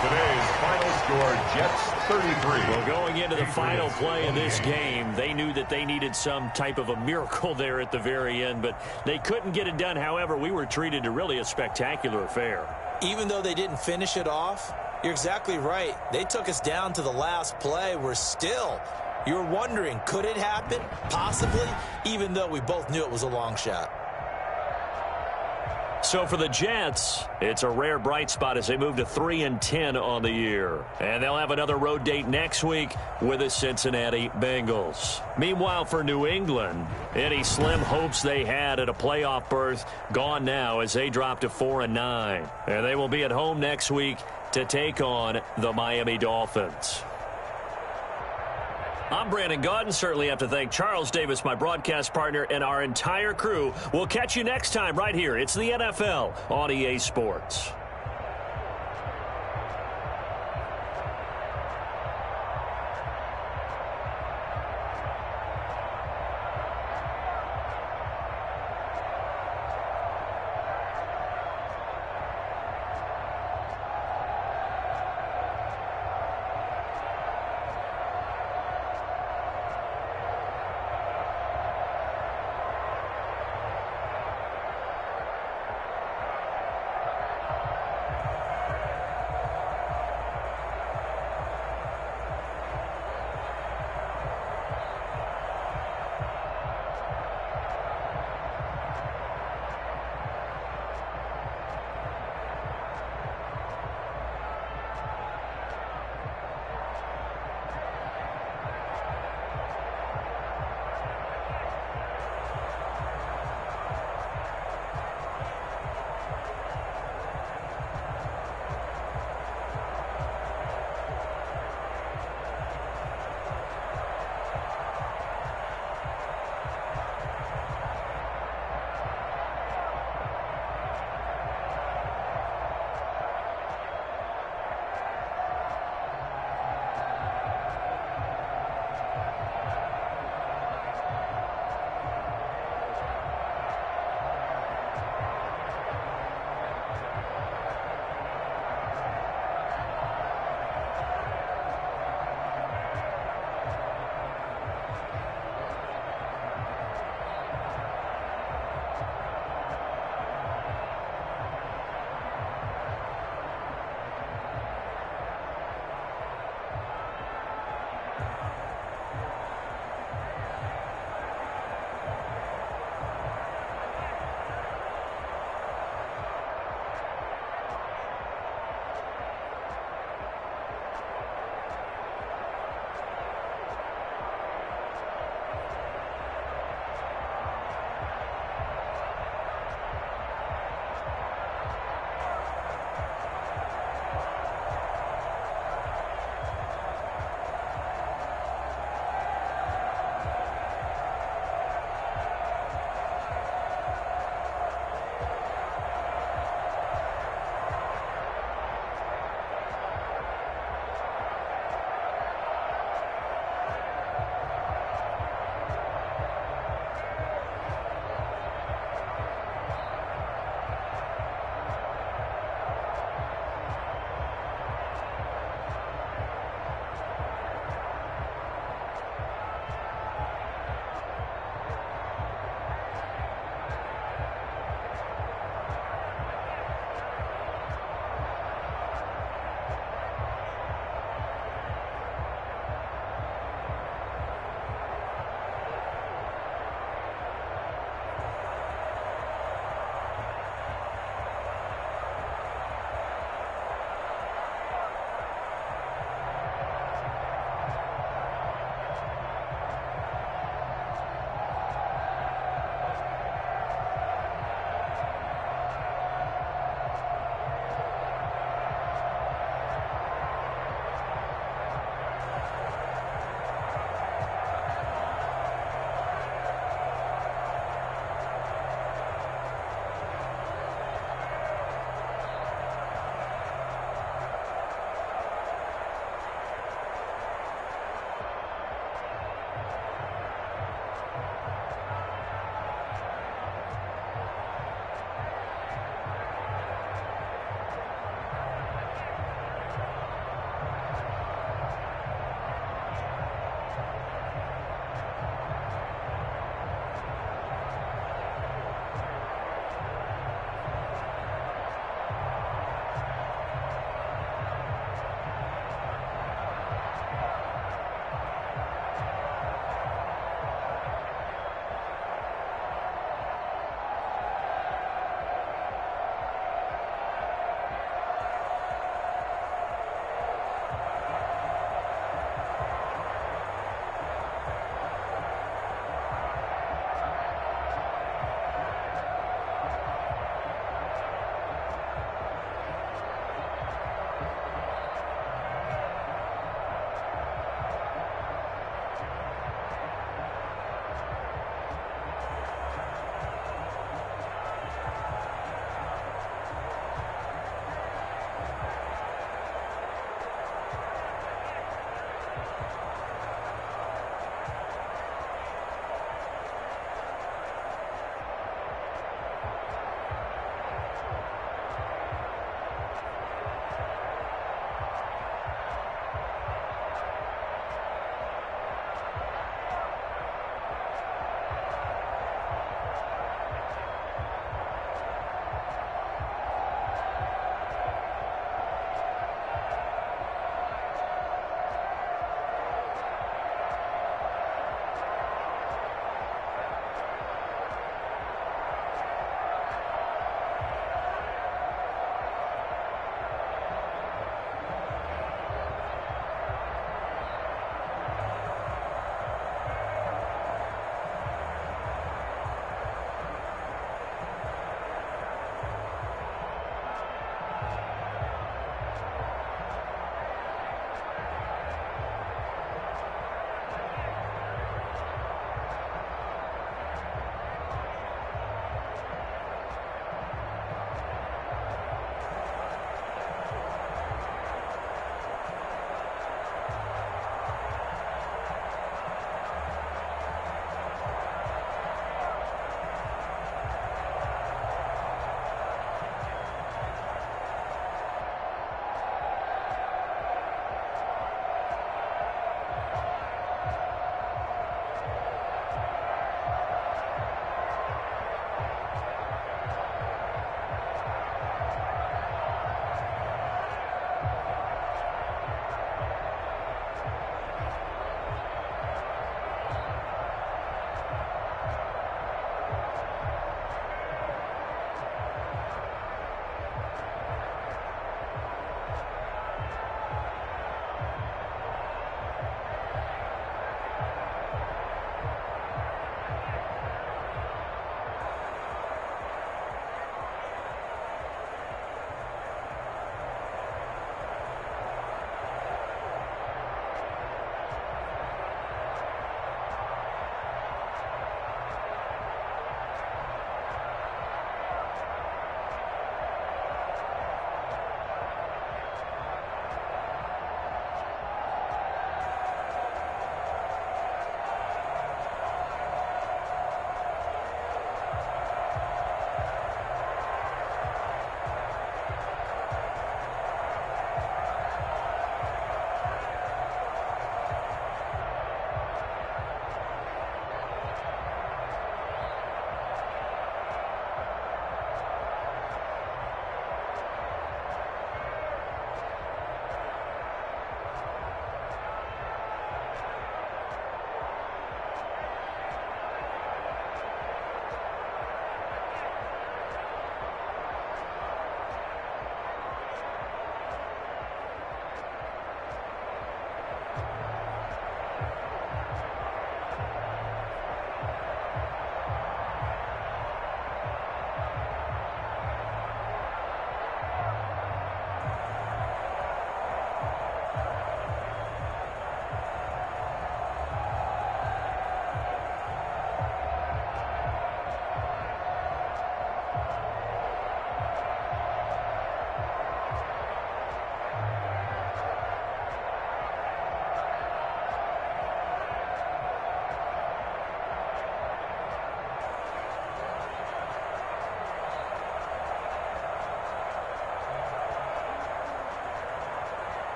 Today's final score, Jets 33. Well, going into the final play of this game, they knew that they needed some type of a miracle there at the very end, but they couldn't get it done. However, we were treated to really a spectacular affair. Even though they didn't finish it off, you're exactly right. They took us down to the last play. You're wondering, could it happen? Possibly, even though we both knew it was a long shot. So for the Jets, it's a rare bright spot as they move to 3-10 on the year. And they'll have another road date next week with the Cincinnati Bengals. Meanwhile, for New England, any slim hopes they had at a playoff berth gone now as they drop to 4-9. And they will be at home next week to take on the Miami Dolphins. I'm Brandon Gaudin. Certainly have to thank Charles Davis, my broadcast partner, and our entire crew. We'll catch you next time right here. It's the NFL on EA Sports.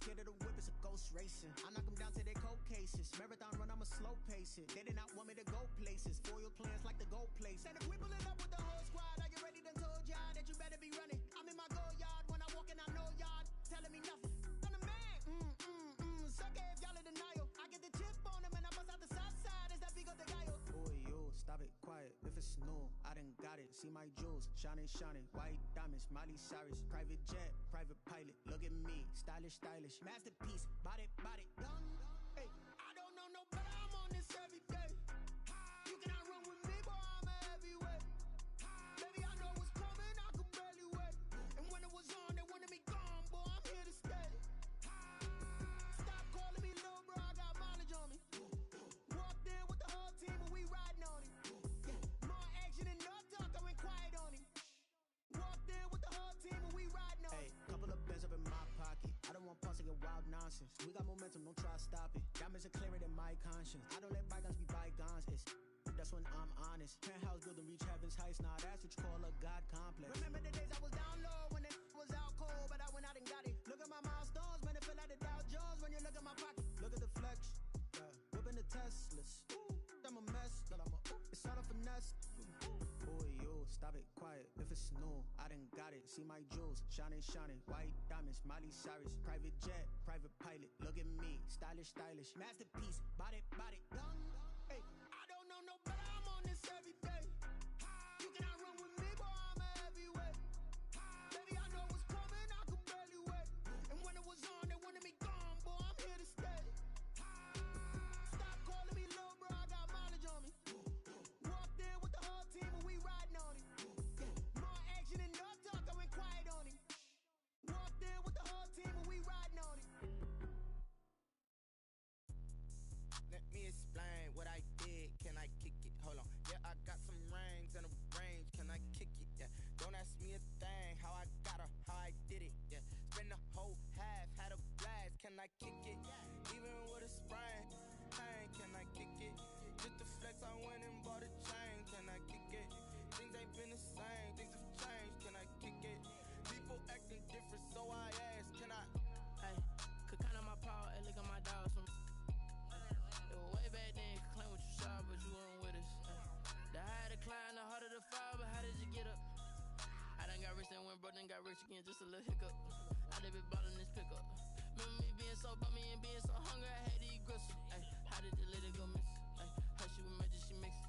scared of the whip, it's a ghost racing. I knock them down to their cold cases. Marathon run, I'ma slow pace it. They did not want me to go places. Foil plans like the gold place. And if we pulling up with the whole squad, are you ready? Done told y'all that you better be running. I'm in my go yard when I walk in, I know y'all telling me nothing. I'm the man. Sucker if y'all in denial. I get the chip on them and I bust out the south side. Is that big of the guy? Boy, yo, stop it, quiet. If it's new, I done got it. See my jewels, shining, shining. White diamonds, Miley Cyrus. Private jet, private pilot. Look at me, stylish, stylish. Masterpiece, body, body. Young, hey, I don't know no better. I'm on this every day. You cannot run with me, boy, I'm a heavyweight. Baby, I know what's coming, I could barely wait. And when it was on, they wanted me gone, boy, I'm here to stay. Stop calling me little bro, I got mileage on me. Walked in with the whole team and we riding on it. More action than no talk, I went quiet on him. Walked in with the whole team and we riding on it. Hey, couple of bands up in my pocket. I don't want pulse to get wild nonsense. We got momentum, don't try to stop it. Diamonds are clearer than my conscience. I don't let bygones be bygones. That's when I'm honest. Penthouse building, reach heaven's heights. Nah, that's what you call a God complex. Remember the days I was down low when it was out cold, but I went out and got it. Look at my milestones, man, it feel like the Dow Jones when you look at my pocket. Look at the flex, whipping the Teslas. Ooh, I'm a mess, but it's all a finesse. Boy, yo, stop it, quiet. If it's new, I done got it. See my jewels, shining, shining. White diamonds, Miley Cyrus. Private jet, private pilot. Look at me, stylish, stylish. Masterpiece, body, body. Young, hey, I don't know no better. I'm on this every day. You cannot run with me, boy, I'm a heavyweight. Baby, I know what's coming, I could barely wait. And when it was on, they wanted me gone, boy, I'm here to stay. Stop calling me little bro, I got mileage on me. Walked in with the whole team and we riding on it. More action than no talk, I went quiet on him. Walked in with the whole team and we riding on it. Let me explain what I did. Can I kick it? Hold on. Yeah, I got some rings and a range. Can I kick it? Yeah. Don't ask me a thing. How I got her, how I did it. Yeah. Spend the whole half, had a blast. Can I kick it? Even with a sprain. Pain, can I kick it? Just to flex, I went and bought a chain. Can I kick it? Things ain't been the same. Things have changed. Can I kick it? People acting different, so I asked. Can I? Hey, could count on my power and look at my dogs from. It was way back then, could claim what you saw, but you weren't with us. The higher the climb, the harder the fall, but how did you get up? I done got rich and went broke, then got rich again, just a little hiccup. I done been ballin' this pickup. Remember me being so bummy and being so hungry, I had to eat gristle. Ay, how did the lady go miss? Ay, her she was magic, she mixed.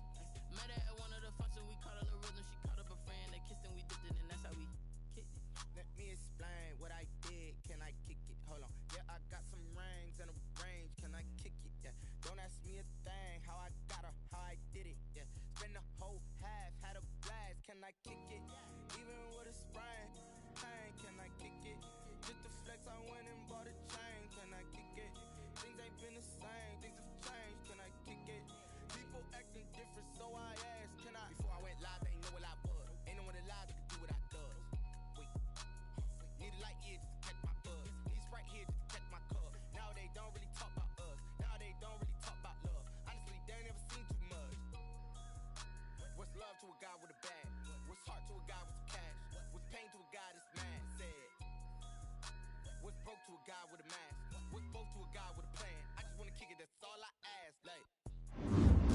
Met her at one of the functions, we caught a little rhythm, she caught up a friend, they kissed and we dipped it, and that's how we kicked it. Let me explain what I did. Can I kick it? Hold on. Yeah, I got some rings and a range. Can I kick it? Yeah. Don't ask me a thing. How I got her, how I did it. Yeah. Spend the whole half, had a blast. Can I kick it? Even with a sprain. Pain, can I kick it? Just to flex, I went and bought a chain. Can I kick it? Things ain't been the same. Things have changed. Can I kick it? People acting different, so I asked. Can I? Before I went live, they ain't know what I was. Ain't no one alive that could do what I does. Need a light here just to catch my buzz. Need Sprite here just to catch my cup. Now they don't really talk about us. Now they don't really talk about love. Honestly, they ain't never seen too much. What's love to a guy with a bag? What's heart to a guy with some cash? What's pain to a guy that's mad? Said. What's broke to a guy with a mask? What's both to a guy with a plan? I just wanna kick it, that's all I ask. Like,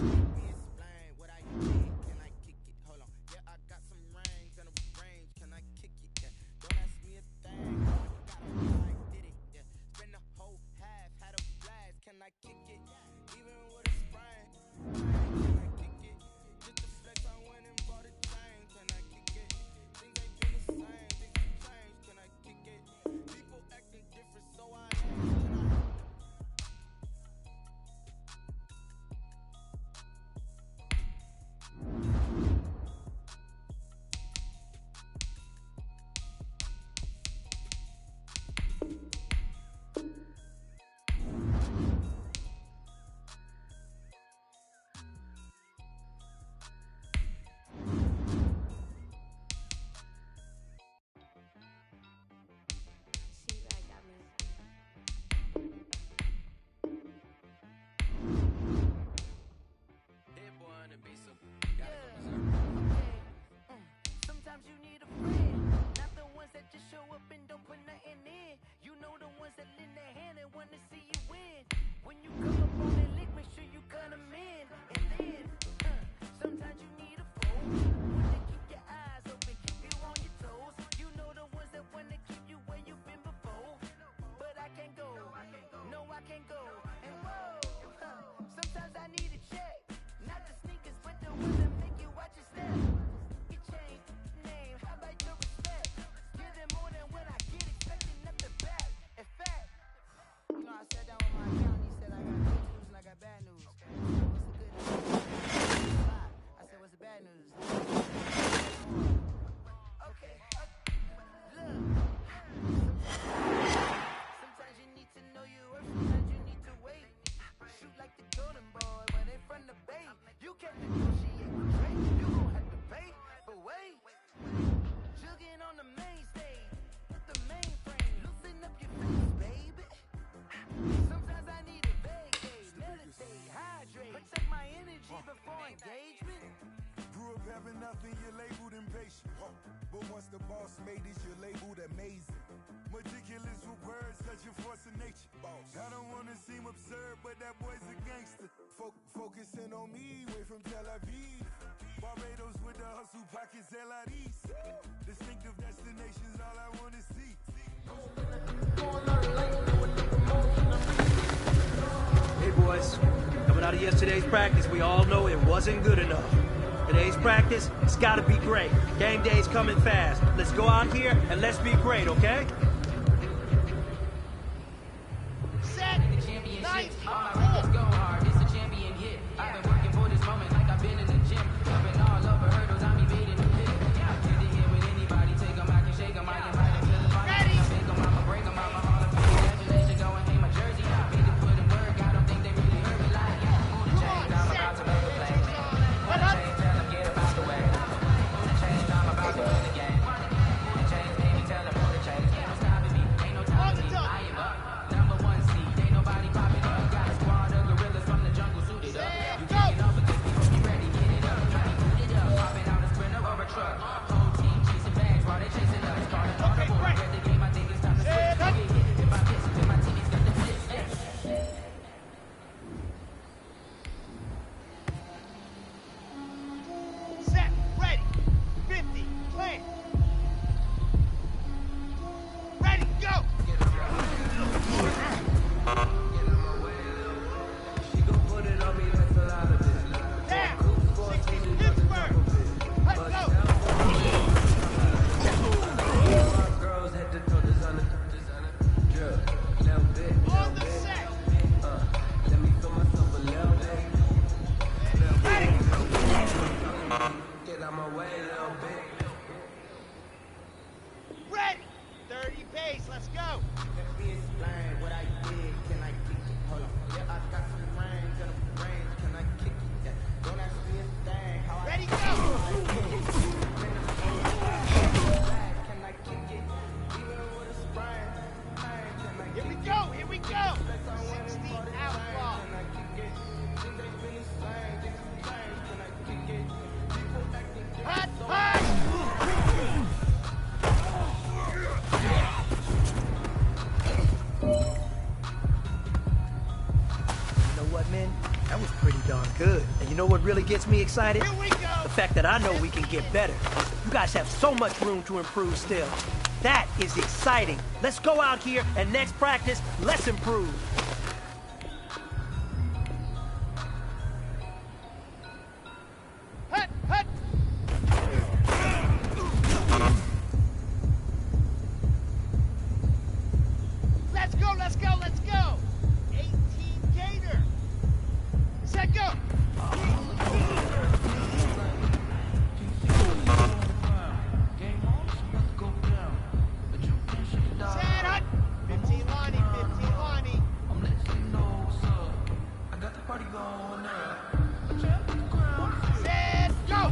let me explain what I did. Can I kick it? Hold on. Yeah, I got some rings and a range. Can I kick it? Yeah. Don't ask me a thing. How I got her, how I did it. Yeah. Spend the whole half, had a blast. Can I kick it? Even with a sprain. Can I kick it? Just to flex, I went and bought a chain. Can I kick it? Things ain't been the same. Things have changed. Can I kick it? People acting different, so I ask. Can I? Sometimes you need a friend, not the ones that just show up and don't put nothing in. You know the ones ones that lend their hand and want to see you win. When you come up on that lick, make sure you cut them in. And then, sometimes you need a fool. When they keep your eyes open, keep you on your toes. You know the ones that want to keep you where you've been before. But I can't go, no I can't go. And whoa, sometimes I need a check. Not the sneakers, but the ones that make you watch your step. Get changed, name, how about your respect? Give them more than what I get, expecting up the back. In fact, you know, I sat down with my accountant, he said I got good news and I got bad news. What's the good news? I said, what's the bad news? Okay, look. Sometimes you need to know your worth, sometimes you need to wait. Shoot like the golden boy, but in front of bait. You can't negotiate with Drake, you gon' have to pay. But wait, jugging on the main stage, the mainframe, loosen up your face, baby. Sometimes I need a vacate, meditate, hydrate, protect my energy before engagement. Grew up having nothing, you're labeled impatient. But once the boss made it, you're labeled amazing. Meticulous with words, such a force of nature. I don't wanna seem absurd, but that boy's a gangster. Focusing on me, way from Tel Aviv. Barbados with the hustle pockets, LIDs. Distinctive destinations, all I wanna see. Hey boys, coming out of yesterday's practice, we all know it wasn't good enough. Today's practice, it's gotta be great. Game day's coming fast. Let's go out here and let's be great, okay? Set, night, Let's go hard, it's a champion hit. I've been working for this moment like I've been in the gym. Jumping all over hurdles, I'm evading the pit. Get it in with anybody, take them, I can shake them, I can fight them till the final. I make them, I'ma break them, I'ma haul them. Congratulations, go and hang my jersey. Made to put in work, I don't think they really heard me like. Move the chains, I'm about to make a play. Move the chains, tell them get about the way. Move the chains, I'm about to win the game. Move the chains, baby, tell them move the chains. Ain't no stopping me, ain't no stopping me. I am up, number one seed, ain't nobody popping up. Got a squad of gorillas from the jungle suited up. You kicking off a good people, you ready, get it up. Trying to boot it up, popping out a sprinter or a truck. Whole team chasing bags while they chasing us. Starting on the board, read the game, I think it's time to switch. Get hit if I miss, then my teammates got the blitz. set, ready, 50, plan. Ready, go! She gon' put it on me, that's a lot of this. Down, 60, Pittsburgh. Let's go! Girls head to toe designer. Drill, little bit, On the set, let me feel myself a little bit. ready! Get out my way a little bit. Ready! 30 pace, let's go! Let me explain what I did. Can I kick it? Hold on. Yeah, I got some rings and a range. Can I kick it? Yeah. Don't ask me a thing. How Ready, I go! can I kick it? Even with a sprain. Can I Here we kick go, it? here we go! 60 outlaw. Can I kick it? Think they been the same. Think it's changed. Can I kick it? People acting Hot, different. So hot! You know what, man? That was pretty darn good. And you know what really gets me excited? Here we go! The fact that I know we can get better. You guys have so much room to improve still. That is exciting. Let's go out here and next practice, let's improve. Hut, hut! Let's go, let's go, let's go! 18 Gator! Set, go! Set, hut! 15 Lonnie, 15 Lonnie. Set, go!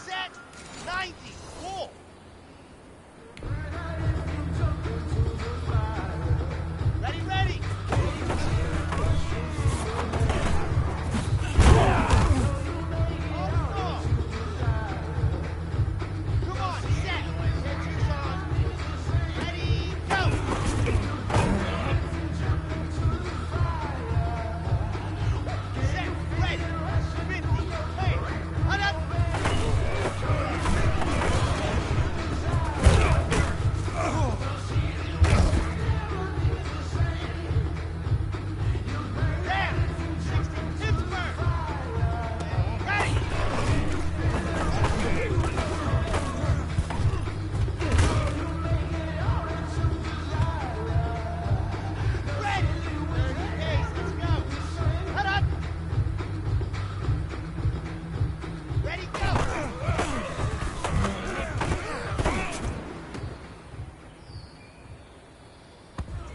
Set 90. Cool. Ready, ready. Come on, set. Tension's on. Ready, go. Set, ready. 50. Hey, hut up. There. 60. Pittsburgh. Ready. Ready. 30 days. Let's go. Hut up. Ready, go.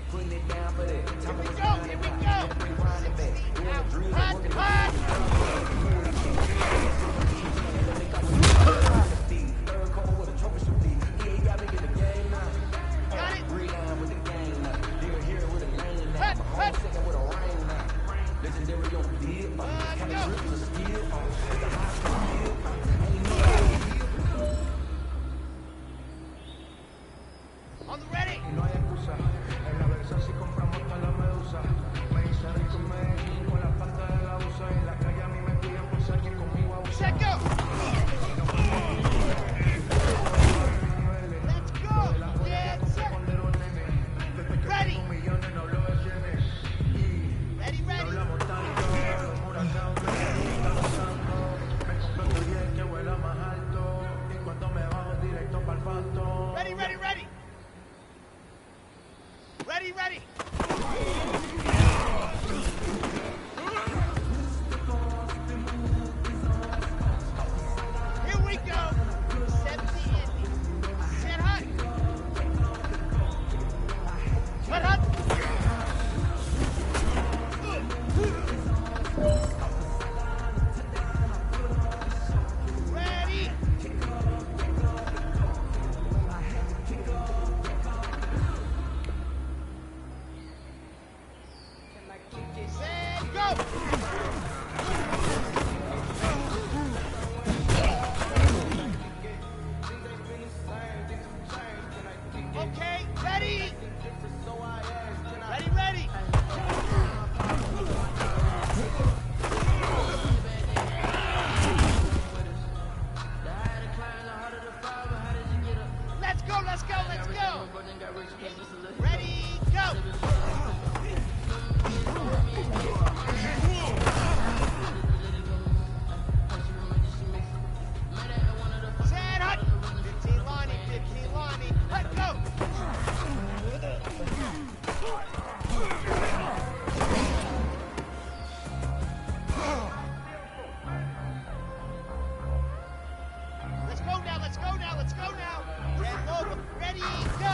Putting it down for that. Here we go. Here we go. 60 out. Hut, hut. Third quarter with a trophy shoot these. He ain't got me in the game now. Got it. Reline with the game now. Deal here with a lane now. Hut, My hut. whole second with a rain now. Legendary on the field. Kind go. of drip to steal. It's the high school field. Ain't no way. On the ready. Y no hay excusa. En la Versa si compramos toda la medusa. Me hice rico en Medellín con la planta de la USA. En la calle a mí me cuidan por ser quien conmigo abusa. Set, go. Let's go. Get set. Ready. Ready, ready. Ready, ready, ready. Ready, ready. Here we go. 70 Indy. Set hut. Hut, hut. Ready. Set, go. Okay, ready. Ready, ready. Let's go, let's go, let's go. Ready, go. Set, hut. 15 Lonnie, 15 Lonnie. Hut, go. Let's go now, let's go now, let's go now. Get over. Ready, go.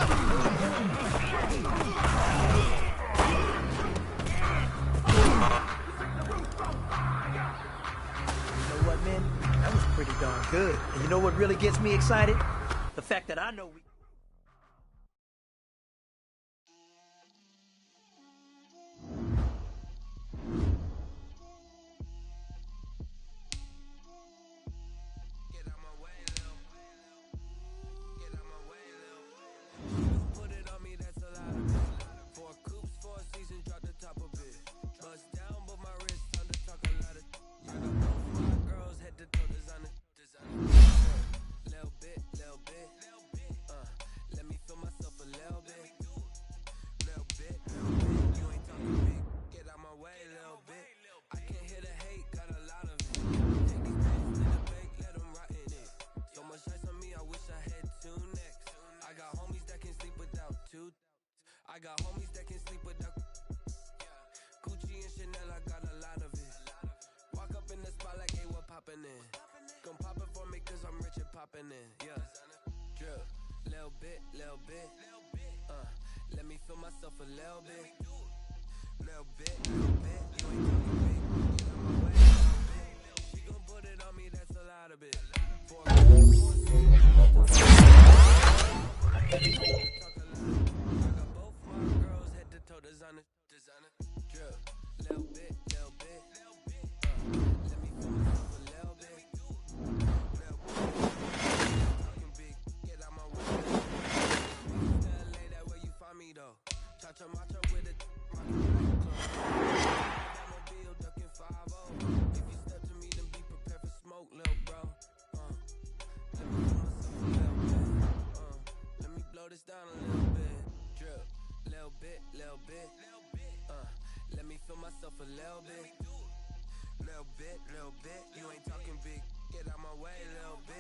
You know what, man? That was pretty darn good. And you know what really gets me excited? The fact that I know we... Put it on me, that's a lot. 4 coops, 4 seasons, drop the top of it. Bust down, but my wrist, time to talk a lot of. I got both my girls, head to toe, designer. Little bit, little bit. Let me feel myself a little bit. Little bit, you ain't talking big. Get out my way, little bit. I can't hear the hate, got a lot of it. Take these pills to the bank, let them rot in it. So much ice on me, I wish I had 2 necks. I got homies that can sleep without 2. I got homies that can sleep without. Gucci and Chanel, I got a lot of it. Walk up in the spot like, hey, what poppin' in? Gon' pop it for me, cause I'm rich and poppin' in. Yeah, drip, little bit, little bit. Let me feel myself myself a little bit. Little bit, little bit. You ain't talking big. Get out my way, little bit. She gon' put it on me, that's a lot of it. I got both my girls head to toe designer. Drip, little bit, little bit. Let me feel myself a little bit. Little bit. Talking big, get out my way. LA, that where you find me though. Cha-cha matcha with it. Mobile ducking 5-0. If you step to me, then be prepared for smoke, little bro. Let me feel myself a little bit. Let me blow this down a little bit. Drip, little bit, little bit. Let me feel myself a little bit. Little bit, little bit. You ain't talking big. Get out my way, little bit.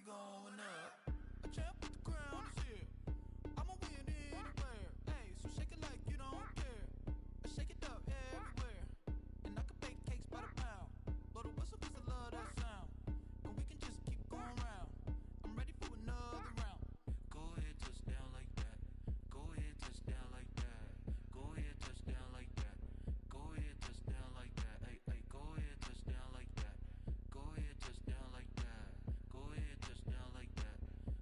Going up, a champ with the crown is here. I'ma win anywhere. Hey, so shake it like you don't care. I shake it up everywhere, and I can bake cakes by the pound. Blow the whistle 'cause I love that sound, and we can just keep going round. I'm ready for another round. Go ahead, touch down like that. Go ahead, touch down like that. Go ahead, touch down like that. Go ahead, touch down like that. Hey, hey, go ahead, touch down like that. Go ahead, touch down like that. Go ahead, touch down like that.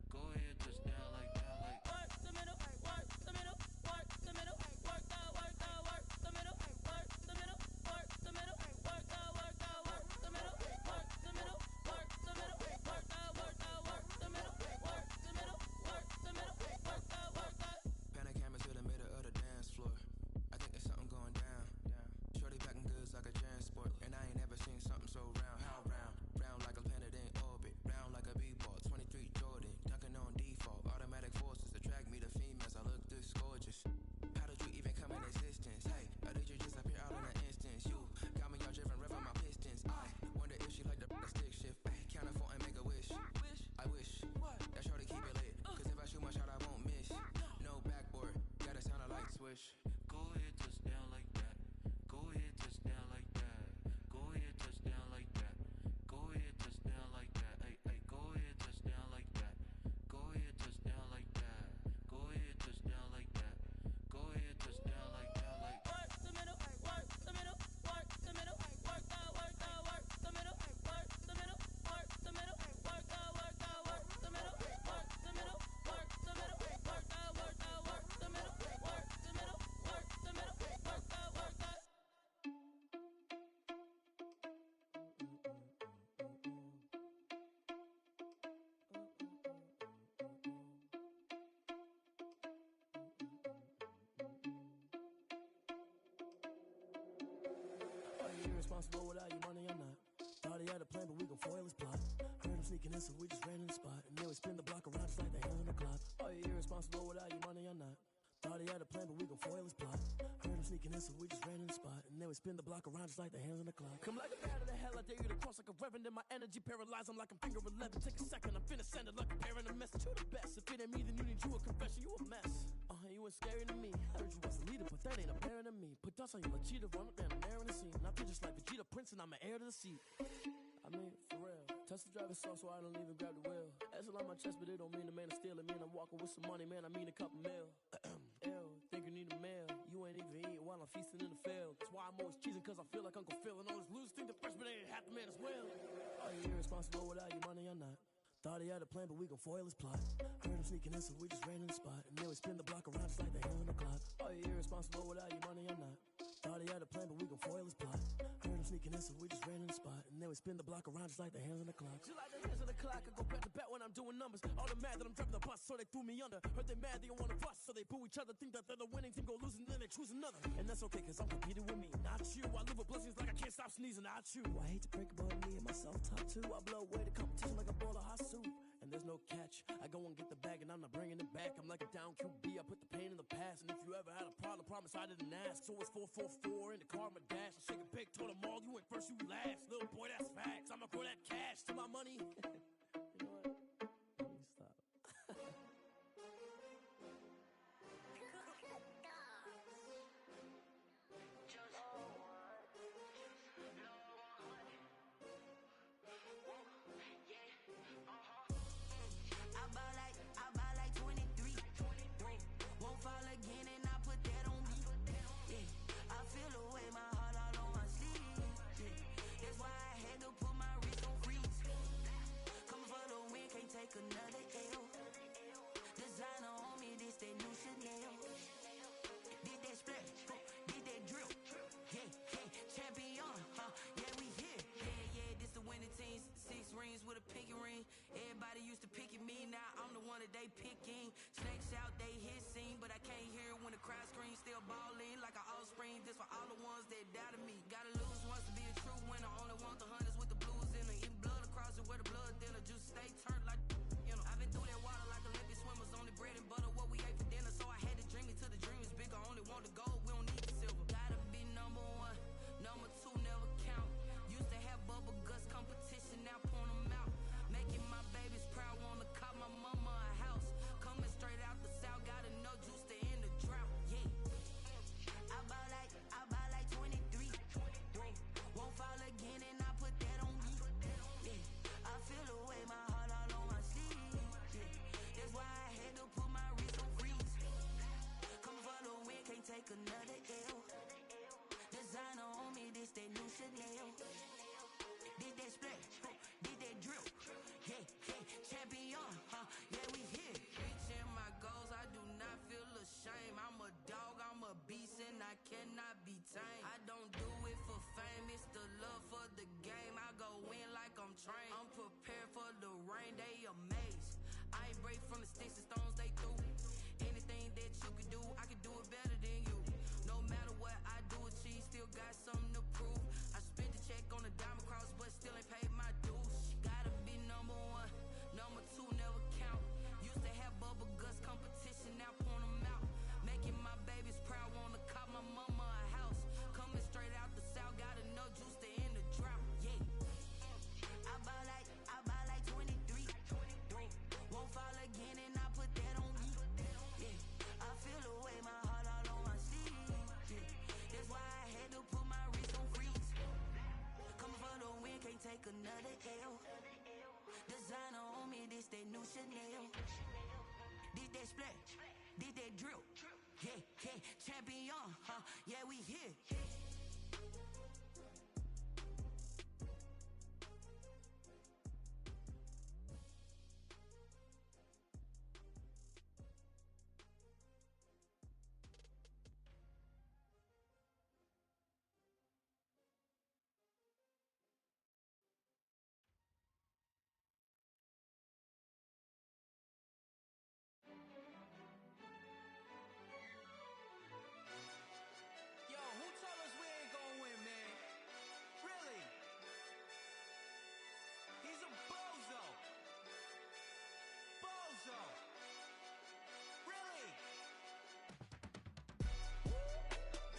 Go ahead, touch down like that. Like work the middle, work the middle, work the middle, work the middle, work the middle, work the middle, work the middle, work the middle, work the middle, work the middle, work the middle, work the middle, work the. Panic camera to the middle of the dance floor. I think there's something going down. Shorty packing goods like a transport, and I ain't never seen something so round. How round? Round like a planet in orbit, round like a b-ball. 23 Jordan, dunking on default. Automatic forces attract me to females. I look this gorgeous. How did you even come in existence? Hey, or did you just appear out in an instance? You got me all driven, revving my pistons. I wonder if she like the stick shift. Ay, count a four and make a wish. I wish that shorty keep it lit, 'cause if I shoot my shot, I won't miss. No backboard, gotta sound a light switch. Go ahead, touch down like that. Go ahead, touch down like that. Go ahead, touch down like that. Go ahead, touch down like that. Hey, hey, go ahead, touch down like that. Go ahead, touch down like that. Go ahead, touch down like that. Go ahead, touch down like that. Like Work the middle, work the middle, work the middle, work the middle, work the middle, work the middle, work the middle, work the middle, work the middle, work the middle, work the middle, work the middle, work the middle, work the middle, work the middle, work the. Are you irresponsible without your money or not? Thought he had a plan, but we gon' foil his plot. Heard him sneaking in, so we just ran in the spot. And then we spin the block around just like the hands on the clock. Are you irresponsible without your money or not? Thought he had a plan, but we gon' foil his plot. Heard him sneaking in, so we just ran in the spot. And then we spin the block around just like the hands on the clock. Come like a bat of the hell, I dare you to cross like a reverend. In my energy paralyzed, I'm like I'm finger 11. Take a second, I'm finna send it like a parent a message. You the best, if it ain't me, then you need you a confession. You a mess. You ain't scary to me. I heard you was a leader, but that ain't apparent to me. Put dust on you like cheetah, run up down an air in the scene. I feel just like Vegeta Prince, and I'm an heir to the seat. I mean, for real. Touch the driver's soft, so I don't even grab the wheel. Asshole on my chest, but it don't mean the man is stealing. Man, I'm walking with some money, man. I mean a couple mil. Ew, think you need a meal. You ain't even eating while I'm feasting in the field. That's why I'm always cheesing, 'cause I feel like Uncle Phil. And all those losers think the freshman ain't half the man as well. Are you irresponsible without your money or not? Thought he had a plan, but we gon' foil his plot. Heard him sneaking in, so we just ran in the spot. And then we spin the block around just like the hands on the clock. Are you irresponsible without your money or not? Thought he had a plan, but we gon' foil his plot. Heard him sneaking in, so we just ran in the spot. And then we spin the block around just like the hands on the clock. Just like the hands on the clock, I go back to back when I'm doing numbers. All the mad that I'm driving the bus, so they threw me under. Heard they mad, they don't wanna bust, so they boo each other. Think that they're the winning team, go losing, then they choose another. And that's okay, 'cause I'm competing with me, not you. I live with blessings like I can't stop sneeze and I chew. I hate to break it, but me and myself top two. I blow away the competition like a bowl of hot soup. And there's no catch. I go and get the bag and I'm not bringing it back. I'm like a down QB. I put the pain in the past. And if you ever had a problem, promise I didn't ask. So it's 4-4-4 in the car, my dash. I shake a big, told them all, you ain't first, you last. Little boy, that's facts. I'ma grow that cash to my money. You know what? Let me stop. I buy like 23. Won't fall again and I put that on me. Yeah, I feel the way, my heart all on my sleeve. Yeah, that's why I had to put my wrist on freeze. Come for the win, can't take another L. Designer on me, this that new Chanel. Did that splash, did that drill. Yeah, champion, yeah, we here. Yeah, this the winning team. 6 rings with a pinky ring. Everybody used to pick at me, now I'm the one that they picking. Snakes out, they hissing, but I can't hear when the crowd screams. Still balling like an offspring. This for all the ones that doubted me. Gotta lose once to be a true winner. Only want the hunters with the blues in them. Eating blood across it where the blood thinner. Just stay turned like, you know. I've been through that water like Olympic swimmers. Only bread and butter, what we ate for dinner. So I had to dream it till the dream is bigger. Only want the gold, we don't need the silver. Gotta be number 1, number 2 never count. Used to have bubble guts competition, now point them out. Making my babies proud, wanna cop my mama a house. Coming straight out the south, got enough juice to end the drought. Yeah, I buy like 23. Won't fall again and I put that on me. Yeah, I feel the way, my heart all on my sleeve. Yeah, that's why I had to put my wrist on freeze. Coming for the win, can't take another L. Designer on me, this that new Chanel. Did that splash, did that drill. Yeah, champion, yeah, we here. Reaching my goals, I do not feel ashamed. I'm a dog, I'm a beast, and I cannot be tamed. I don't do it for fame, it's the love for the game. I go in like I'm trained. I'm prepared for the rain, they amazed. I ain't break from the sticks and stones they threw. Anything that you can do, I can do it better than you. No matter what I do, achieve, still got something to prove. I spent the check on the diamond cross, but still ain't paid my dues. Gotta be number 1, number 2 never count. Used to have bubble guts competition, now point them out. Making my babies proud, wanna cop my mama a house. Coming straight out the south, got enough juice to end the drought. Yeah, I buy like 23. Won't fall again and I put that on me. Yeah, I feel the way, my heart all on my sleeve. Yeah, that's why I had to put my wrist on freeze. Coming for the win, can't take another L. Designer on me, this that new Chanel. Did that splash, did that drill. Yeah, champion, yeah, we here. Yo, who told us we ain't gonna win, man? Really? He's a bozo. Bozo. Really?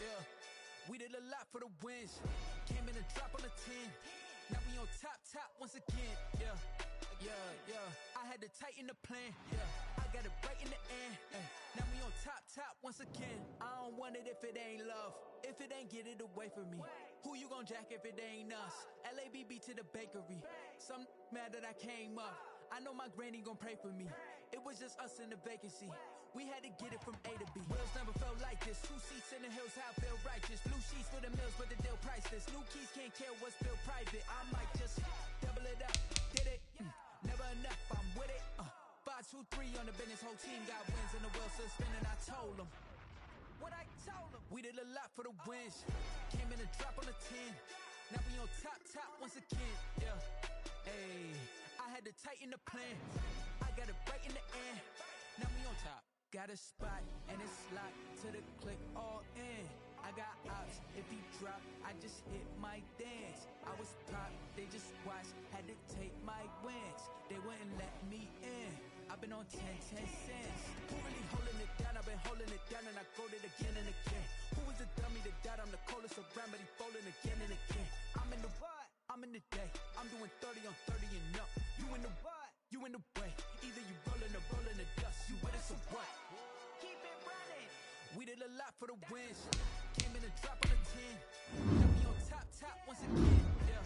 Yeah, we did a lot for the wins. Came in a drop on the 10. Now we on top once again. Yeah. I had to tighten the plan. Yeah, I got it right in the end. Now we on top once again. I don't want it if it ain't love. If it ain't, get it away from me. Who you gon' jack if it ain't us? LABB to the bakery. Some mad that I came up. I know my granny gon' pray for me. It was just us in the vacancy. We had to get it from A to B. Wheels never felt like this. 2 seats in the hills, how I feel righteous. Blue sheets for the mills, but the deal priceless. New keys can't care what's built private. I might just double it up. Did it? Never enough, I'm with it. 5, 2, 3 on the business. Whole team got wins and the wheels still spinning. I told them what I told them. We did a lot for the wins. Came in a drop on the 10. Now we on top once again. Yeah. Hey, I had to tighten the plan. I got it right in the end. Now we on top. Got a spot and it's locked to the click all in. I got ops, if he drop, I just hit my dance. I've been on 10 cents. Who really holding it down? I've been holding it down and I go it again and again. Who was the dummy that died? I'm the coldest around, but he falling again and again. I'm in the what? I'm in the day. I'm doing 30 on 30 and up. You in the what? You in the way. Either you rolling or rolling the dust. You with us or what? Keep it running. We did a lot for the wins. Came in a drop on a 10. Now we on top once again. Yeah.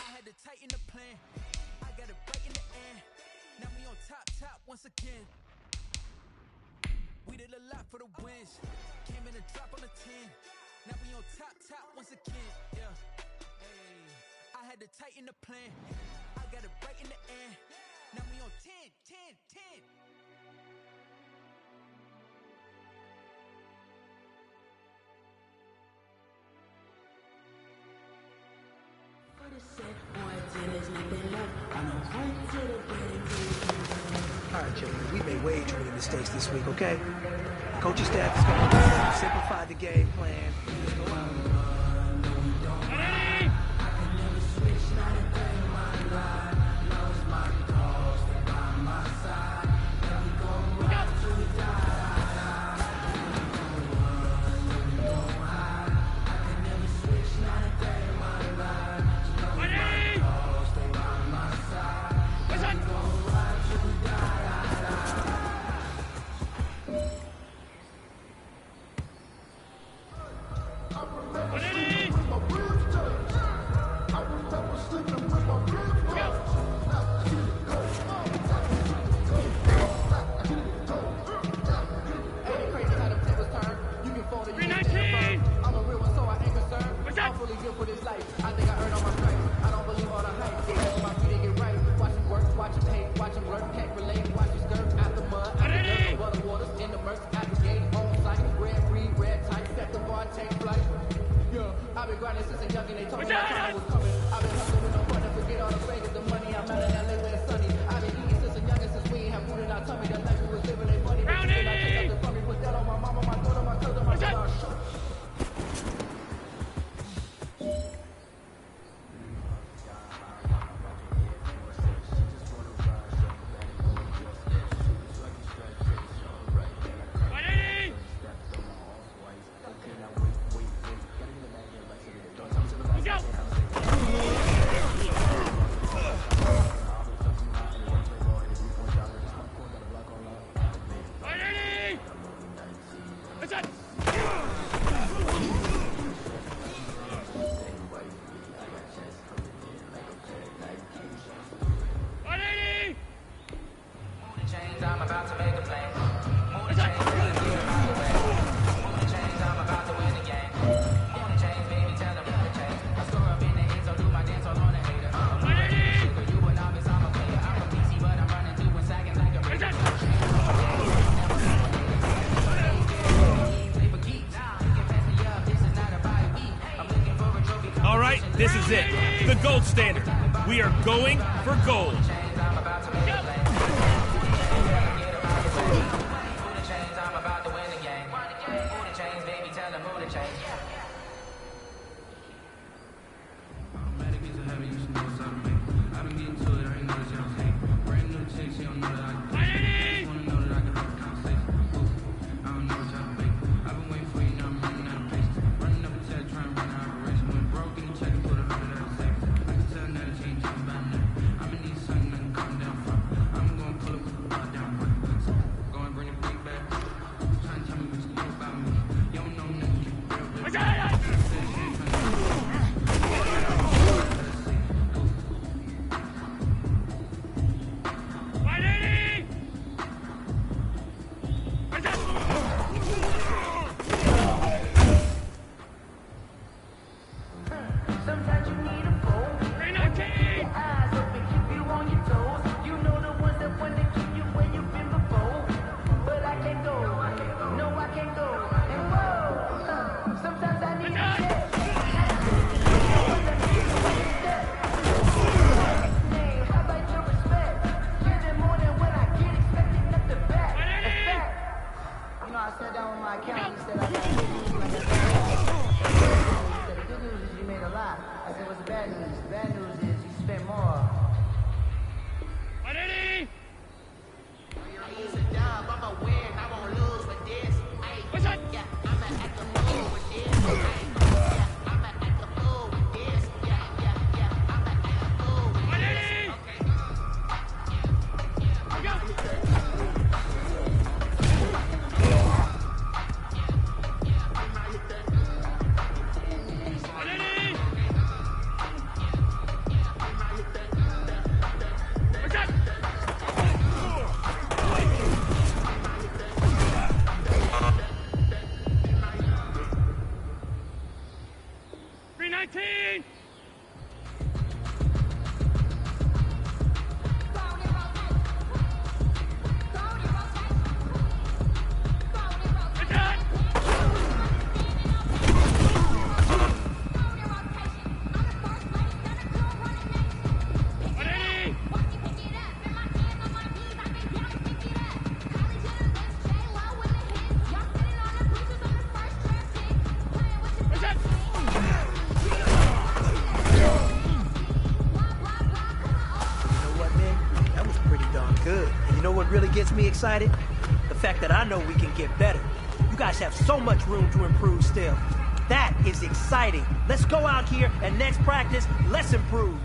I had to tighten the plan. I got it right in the end. Now we on top once again. We did a lot for the wins. Came in a drop on a 10. Now we on top once again. Yeah. Hey, I had to tighten the plan. I got it right in the end. Now we on 10. All right, children, we made way too many mistakes this week, okay? Coaching staff is going to simplify the game plan. Just go out. I've been grinding since a youngin', they told me my time was coming. I've been hustling with no fun to forget all the fingers, the money. I'm out in LA where it's sunny. I've been eating since a youngin', since we ain't have food in our tummy. The life we was living ain't funny. But you did not take nothing from me. Put that on my mama, my daughter, my cousin, my brother. I'm about to make a play. Move the chains, tell them get them out the way. Move the chains, I'm about to win the game. Move the chains, baby, tell them move the chains. I score up in the end, so do my dance all on the hater. I'm moving in the sugar, you a novice, I'm a player. I'm a PC, but I'm running through and sagging like a razor. All right, this is it. The gold standard. We are going for gold. 19! Really gets me excited? The fact that I know we can get better. You guys have so much room to improve still. That is exciting. Let's go out here and next practice, let's improve.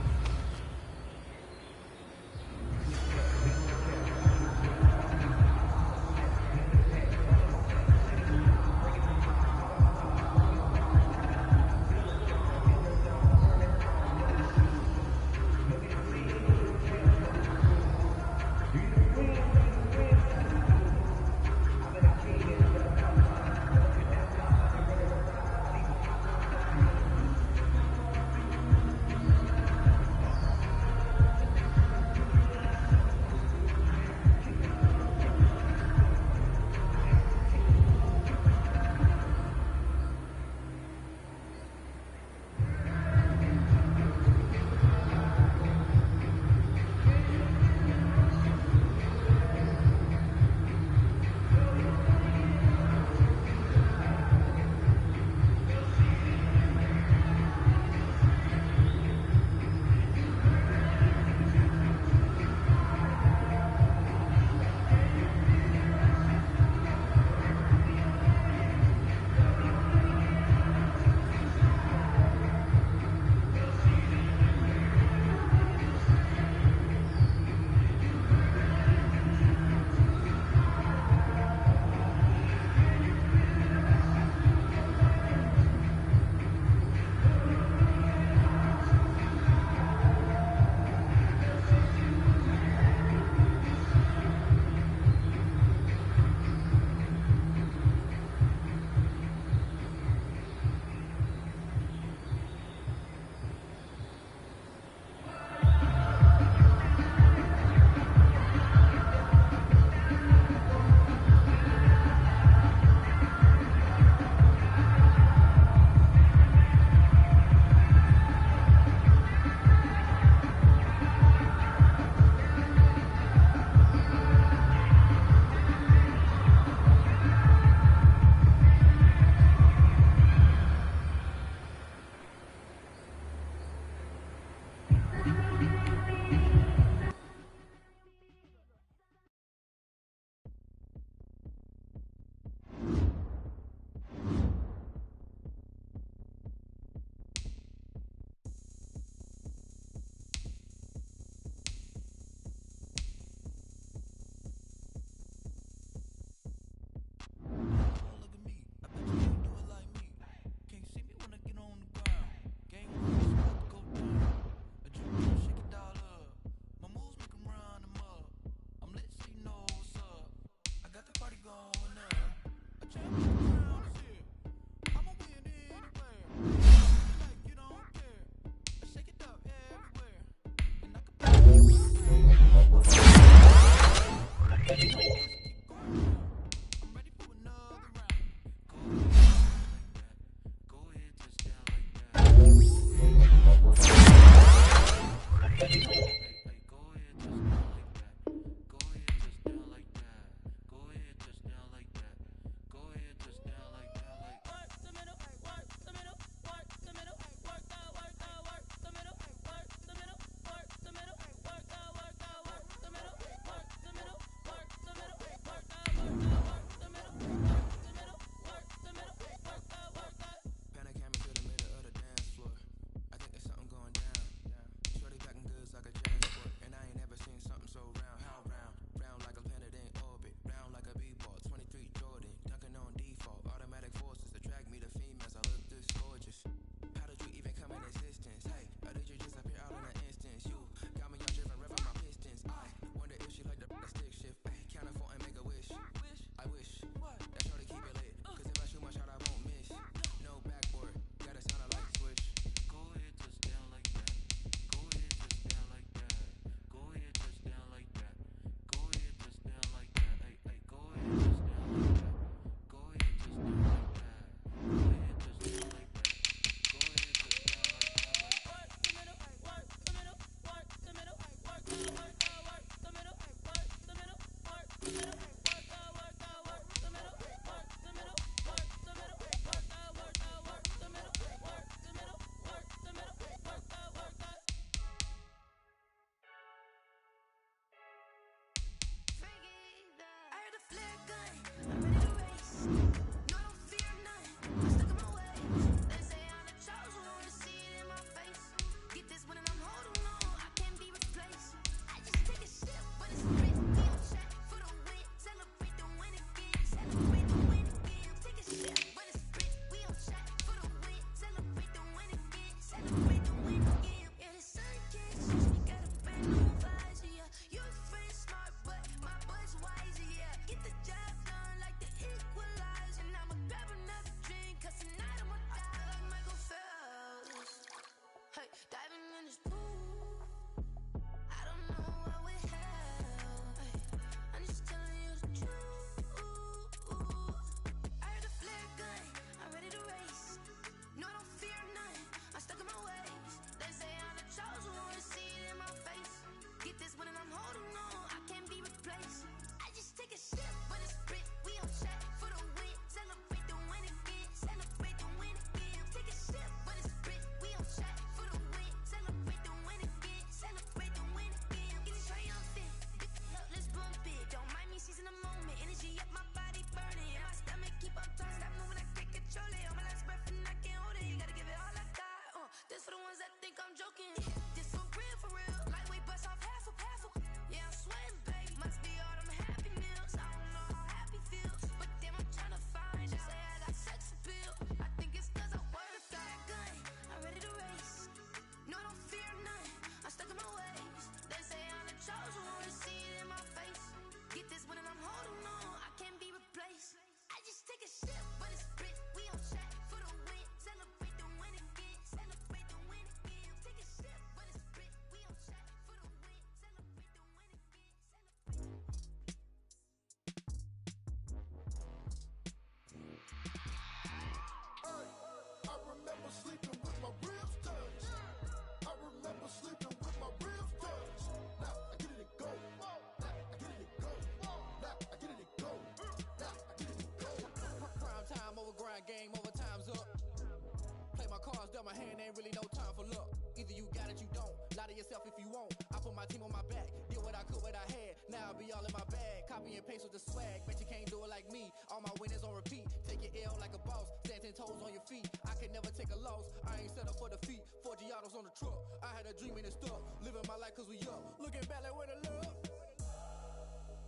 ain't really no time for luck. Either you got it, you don't. Lie to yourself if you won't. I put my team on my back. Did what I could, what I had. Now I be all in my bag. Copy and paste with the swag. Bet you can't do it like me. All my winners on repeat. Take your L like a boss. Stand 10 toes on your feet. I can never take a loss. I ain't set up for defeat. 4 Giottos on the truck. I had a dream and it stuck. Living my life cause we up. Looking back like where the love.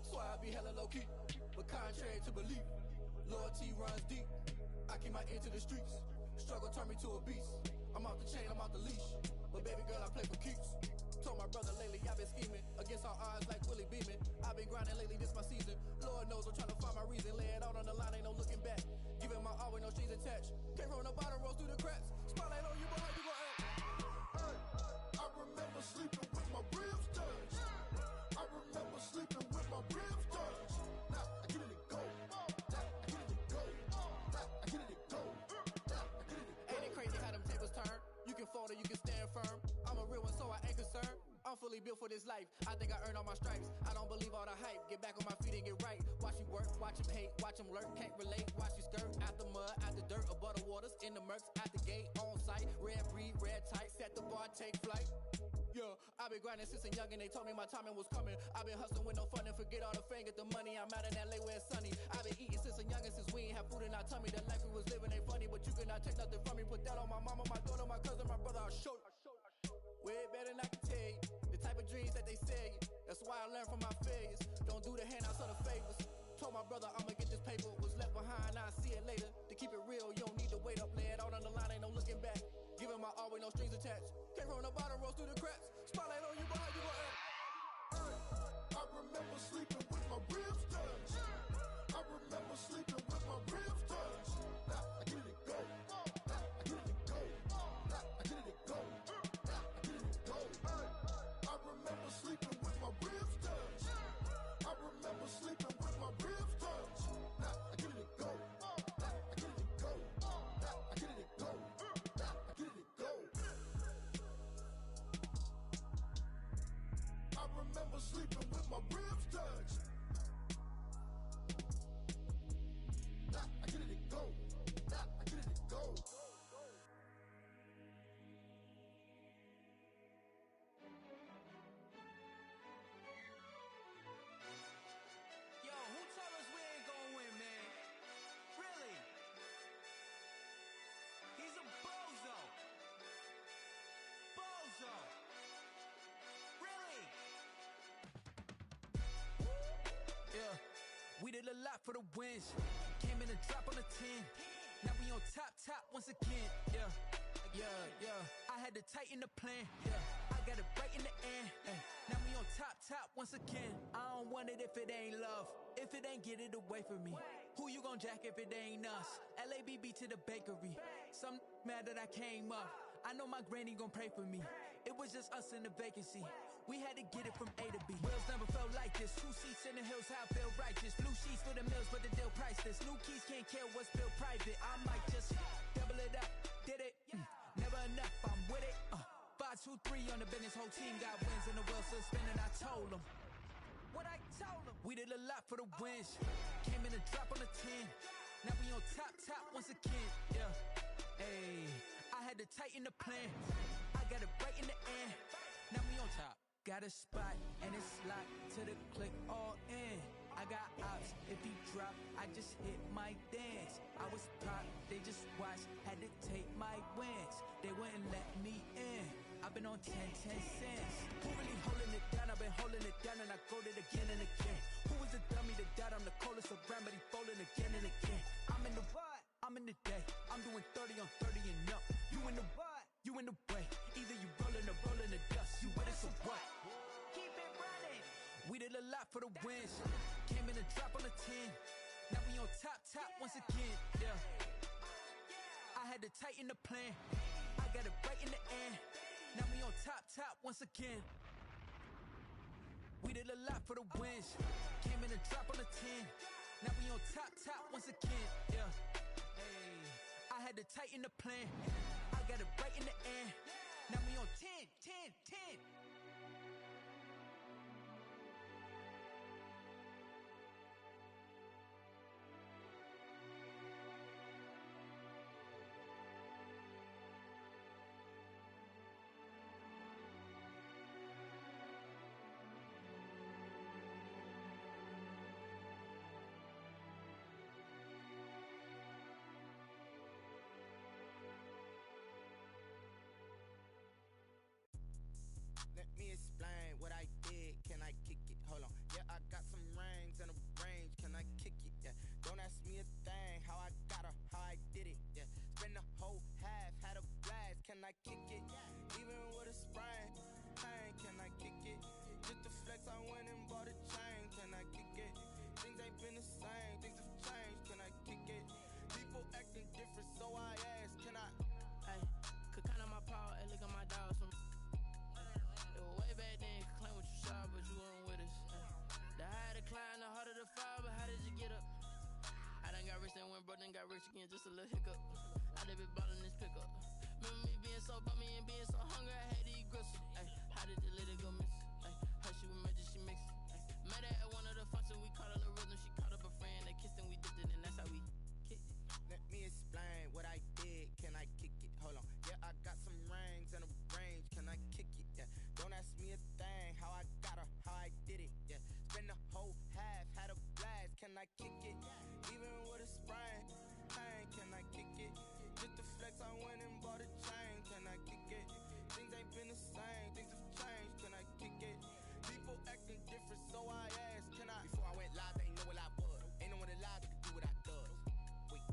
Swear I be hella low key. But contrary to belief, loyalty runs deep. I keep my ear to the streets. Struggle turned me to a beast. I'm off the chain, I'm off the leash. But baby girl, I play for keeps. Told my brother lately, I've been scheming. Against all odds like Willie Beeman. I've been grinding lately, this my season. Lord knows I'm trying to find my reason. Lay it out on the line, ain't no looking back. Giving my all with no strings attached. Came from the bottom, rose through the cracks. Spotlight on you, but how you gon' act? Hey, I remember sleeping with my ribs touched. I remember sleeping with my ribs touched. Now I get it go. Now I get it go. Now I get it go. Ain't it crazy how them tables turn? You can fold or you can stand firm. I'm a real one, so I ain't concerned. I'm fully built for this life. I think I earned all my stripes. I don't believe all the hype. Get back on my feet and get right. Watch you work, watch him hate, watch him lurk. Can't relate, watch you skirt. Out the mud, out the dirt, above the waters, in the murks, out the gate, on site. Red breed, red tight, set the bar, take flight. Yeah, I've been grinding since a youngin'. They told me my timing was coming. I've been hustling with no fun and forget all the fame, get the money. I'm out in LA where it's sunny. I've been eating since a youngin', since we ain't have food in our tummy. The life we was living ain't funny, but you cannot take nothing from me. Put that on my mama, my daughter, my cousin, my brother. I'll show you. Way better than I can tell you. The type of dreams that they sell you. That's why I learned from my failures. Don't do the handouts or the favors. Told my brother I'ma get this paper. Was left behind, I'll see it later. To keep it real, you don't need to wait up. Lay it out on the line, ain't no looking back. Giving my all with no strings attached. Came from the bottom, rose through the cracks. Spotlight on you, but how you gon' act? Hey, I remember sleeping with my ribs touched. I remember sleeping with my ribs touched. Now I get it go. Now I get it go. Now I get it go. Now I get it go. Hey, I remember sleeping with my ribs touched. I remember sleeping with my ribs touched. Now I get it go. Now I get it go. Now I get it go. Now I get it go. I remember sleeping with my ribs touched. Now I get it go. Now I get it go. Yo, who told us we ain't gonna win, man? Really? He's a bozo. Bozo. Really? Yeah, we did a lot for the wins. Came in a drop on the 10. Now we on top once again. Yeah. I had to tighten the plan. Yeah, I got it right in the end. Now we on top once again. I don't want it if it ain't love. If it ain't, get it away from me. Who you gon' jack if it ain't us? LABB to the bakery. Some mad that I came up. I know my granny gon' pray for me. It was just us in the vacancy. We had to get it from A to B. Wheels never felt like this. 2 seats in the hills, how I feel righteous. Blue sheets for the mills, but the deal priceless. New keys can't care what's built private. I might just double it up. Did it? Never enough, I'm with it. 5, 2, 3 on the business. Whole team got wins and the wheels still spinning. I told them what I told them. We did a lot for the wins. Came in a drop on the 10. Now we on top once again. Yeah. Hey, I had to tighten the plan. I got it right in the end. Now we on top. Got a spot and it's locked to the click all in. I got ops, if he drop, I just hit my dance. I was pop, they just watched, had to take my wins. They wouldn't let me in. I've been on 10 cents. Who really holding it down? I've been holding it down and I go it again and again. Who was the dummy that died? I'm the coldest around, but he folding again and again. I'm in the what? I'm in the day. I'm doing 30 on 30 and up. You in the what? You in the way. Either you rolling or rolling the dust. You with it, so what? Keep it running. We did a lot for the wins. Came in a drop on the 10. Now we on top once again. Yeah. I had to tighten the plan. I got it right in the end. Now we on top once again. We did a lot for the wins. Came in a drop on the 10. Now we on top once again. Yeah. Hey, I had to tighten the plan. I got it right in the end. Now we on 10. Let me explain what I did. Can I kick it? Hold on. Yeah, I got some rings and a range. Can I kick it? Yeah. Don't ask me a thing. How I got her, how I did it. Yeah. Spend the whole half, had a blast. Can I kick it? Even with a sprain. Pain, can I kick it? Just to flex, I went and bought a chain. Can I kick it? Things ain't been the same. Things have changed. Can I kick it? People acting different, so I ask. Can I? Ay, could count on my power, and look at my dogs from. It was way back then, could claim what you saw, but you weren't with us. The higher the climb, the harder the fall, but how did you get up? I done got rich, then went broke, then got rich again, just a little hiccup. I done been ballin' this pickup. Remember me being so bummy and being so hungry, I had to eat gristle. Ay, how did the lady go miss? Ay, how she was magic, she mixed. Met her at one of the functions, we caught a little rhythm, she caught up a friend, they kissed and we dipped it, and that's how we kicked it. Let me explain what I did. Can I kick it? Hold on. Yeah, I got some rings and a range. Can I kick it? Yeah. Don't ask me a thing. How I got her, how I did it. Yeah. Spend the whole half, had a blast. Can I kick it? Even with a sprain. Pain, can I kick it? Just to flex, I went and bought a chain. Can I kick it? Things ain't been the same. Things have changed. Can I kick it? People acting different, so I ask. Can I? Before I went live, they ain't know what I was. Ain't no one alive that could do what I does. Wait.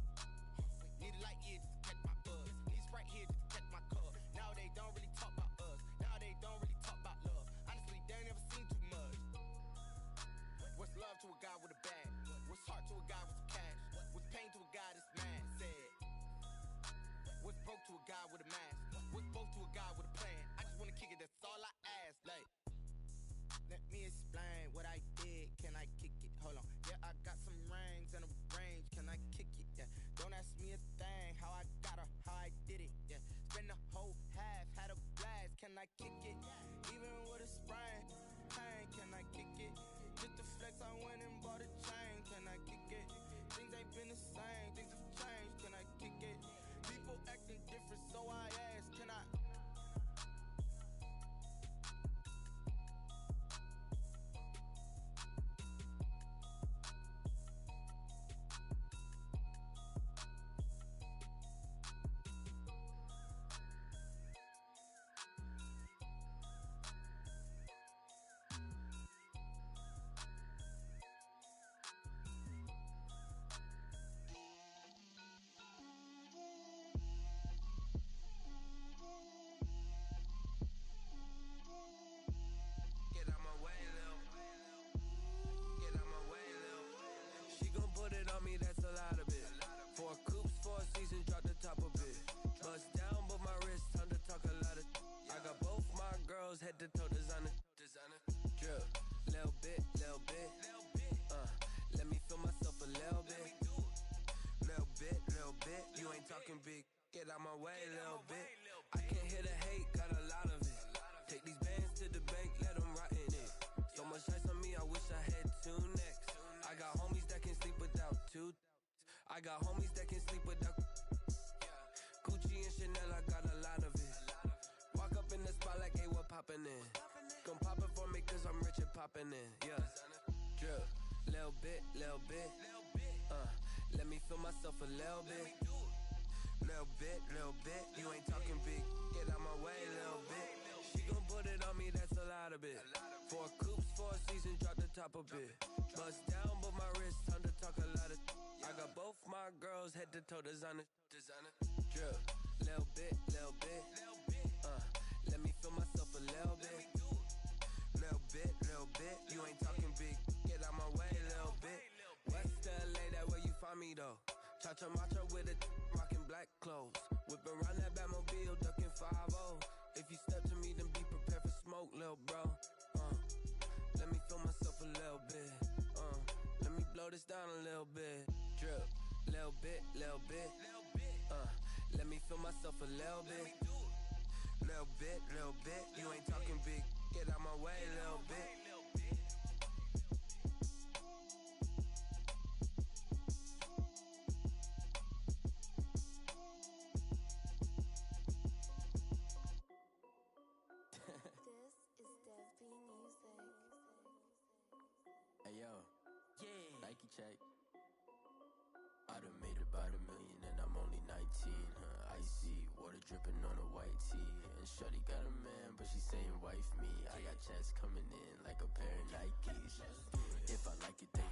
Need a light year just to catch my buzz. Need Sprite here just to catch my cub. Now they don't really talk about us. Now they don't really talk about love. Honestly, they ain't never seen too much. What's love to a guy with a bag? What's heart to a guy with some cash? What's pain to a guy that's mad? Said. What's broke to a guy with a mask? What's both to a guy with a plan? I just wanna kick it, that's all I ask. Like, let me explain what I did. Can I kick it? Hold on. Yeah, I got some rings and a range. Can I kick it? Yeah. Don't ask me a thing. How I got her, how I did it. Yeah. Spend the whole half, had a blast. Can I kick it? Even with a sprain. Pain, can I kick it? Just to flex, I went and bought a chain. Can I kick it? Things ain't been the same. Things have changed. Can I kick it? People acting different, so I ask. Can I? Get out my way, Lil. Get out my way, Lil. She gon' put it on me, that's a lot of it. 4 coops, 4 seasons, drop the top a bit. Bust down, but my wrist, time to talk a lot of. I got both my girls, head to toe designer. Drip, little bit, little bit. Let me feel myself a little bit. Little bit. You ain't talking big. Get out my way, little bit. I can't hear the hate, got a lot of it. Take these bands to the bank, let them rot in it. So much ice on me, I wish I had 2 necks. I got homies that can sleep without 2. I got homies that can sleep without. Gucci and Chanel, I got a lot of it. Walk up in the spot like, hey, what poppin' in? Gon' pop it for me, cause I'm rich and poppin' in. Yeah. Drip, little bit. Let me feel myself a little bit. Little bit. You ain't talking big. Get out my way, little bit. She gon' put it on me, that's a lot of it. 4 coops, 4 seasons, drop the top a bit. Bust down, but my wrist, time to talk a lot of. I got both my girls, head to toe designer. Drip, little bit. Let me feel myself a little bit. Little bit. You ain't talking big. Get out my way, little bit. West LA, that where you find me though. Cha-cha matcha with a rockin' black clothes. Whip around that Batmobile, ducking 5-0. If you step to me, then be prepared for smoke, lil' bro. Let me feel myself a little bit. Let me blow this down a little bit. Drip, little bit. Let me feel myself a little bit. Little bit. You ain't talking big. Get out my way, little bit. Hey yo, Nike check. I done made about $1 million and I'm only 19. Icy water dripping on a white tee. And Shorty got a man, but she saying wife me. I got checks coming in like a pair of Nikes. If I like it, then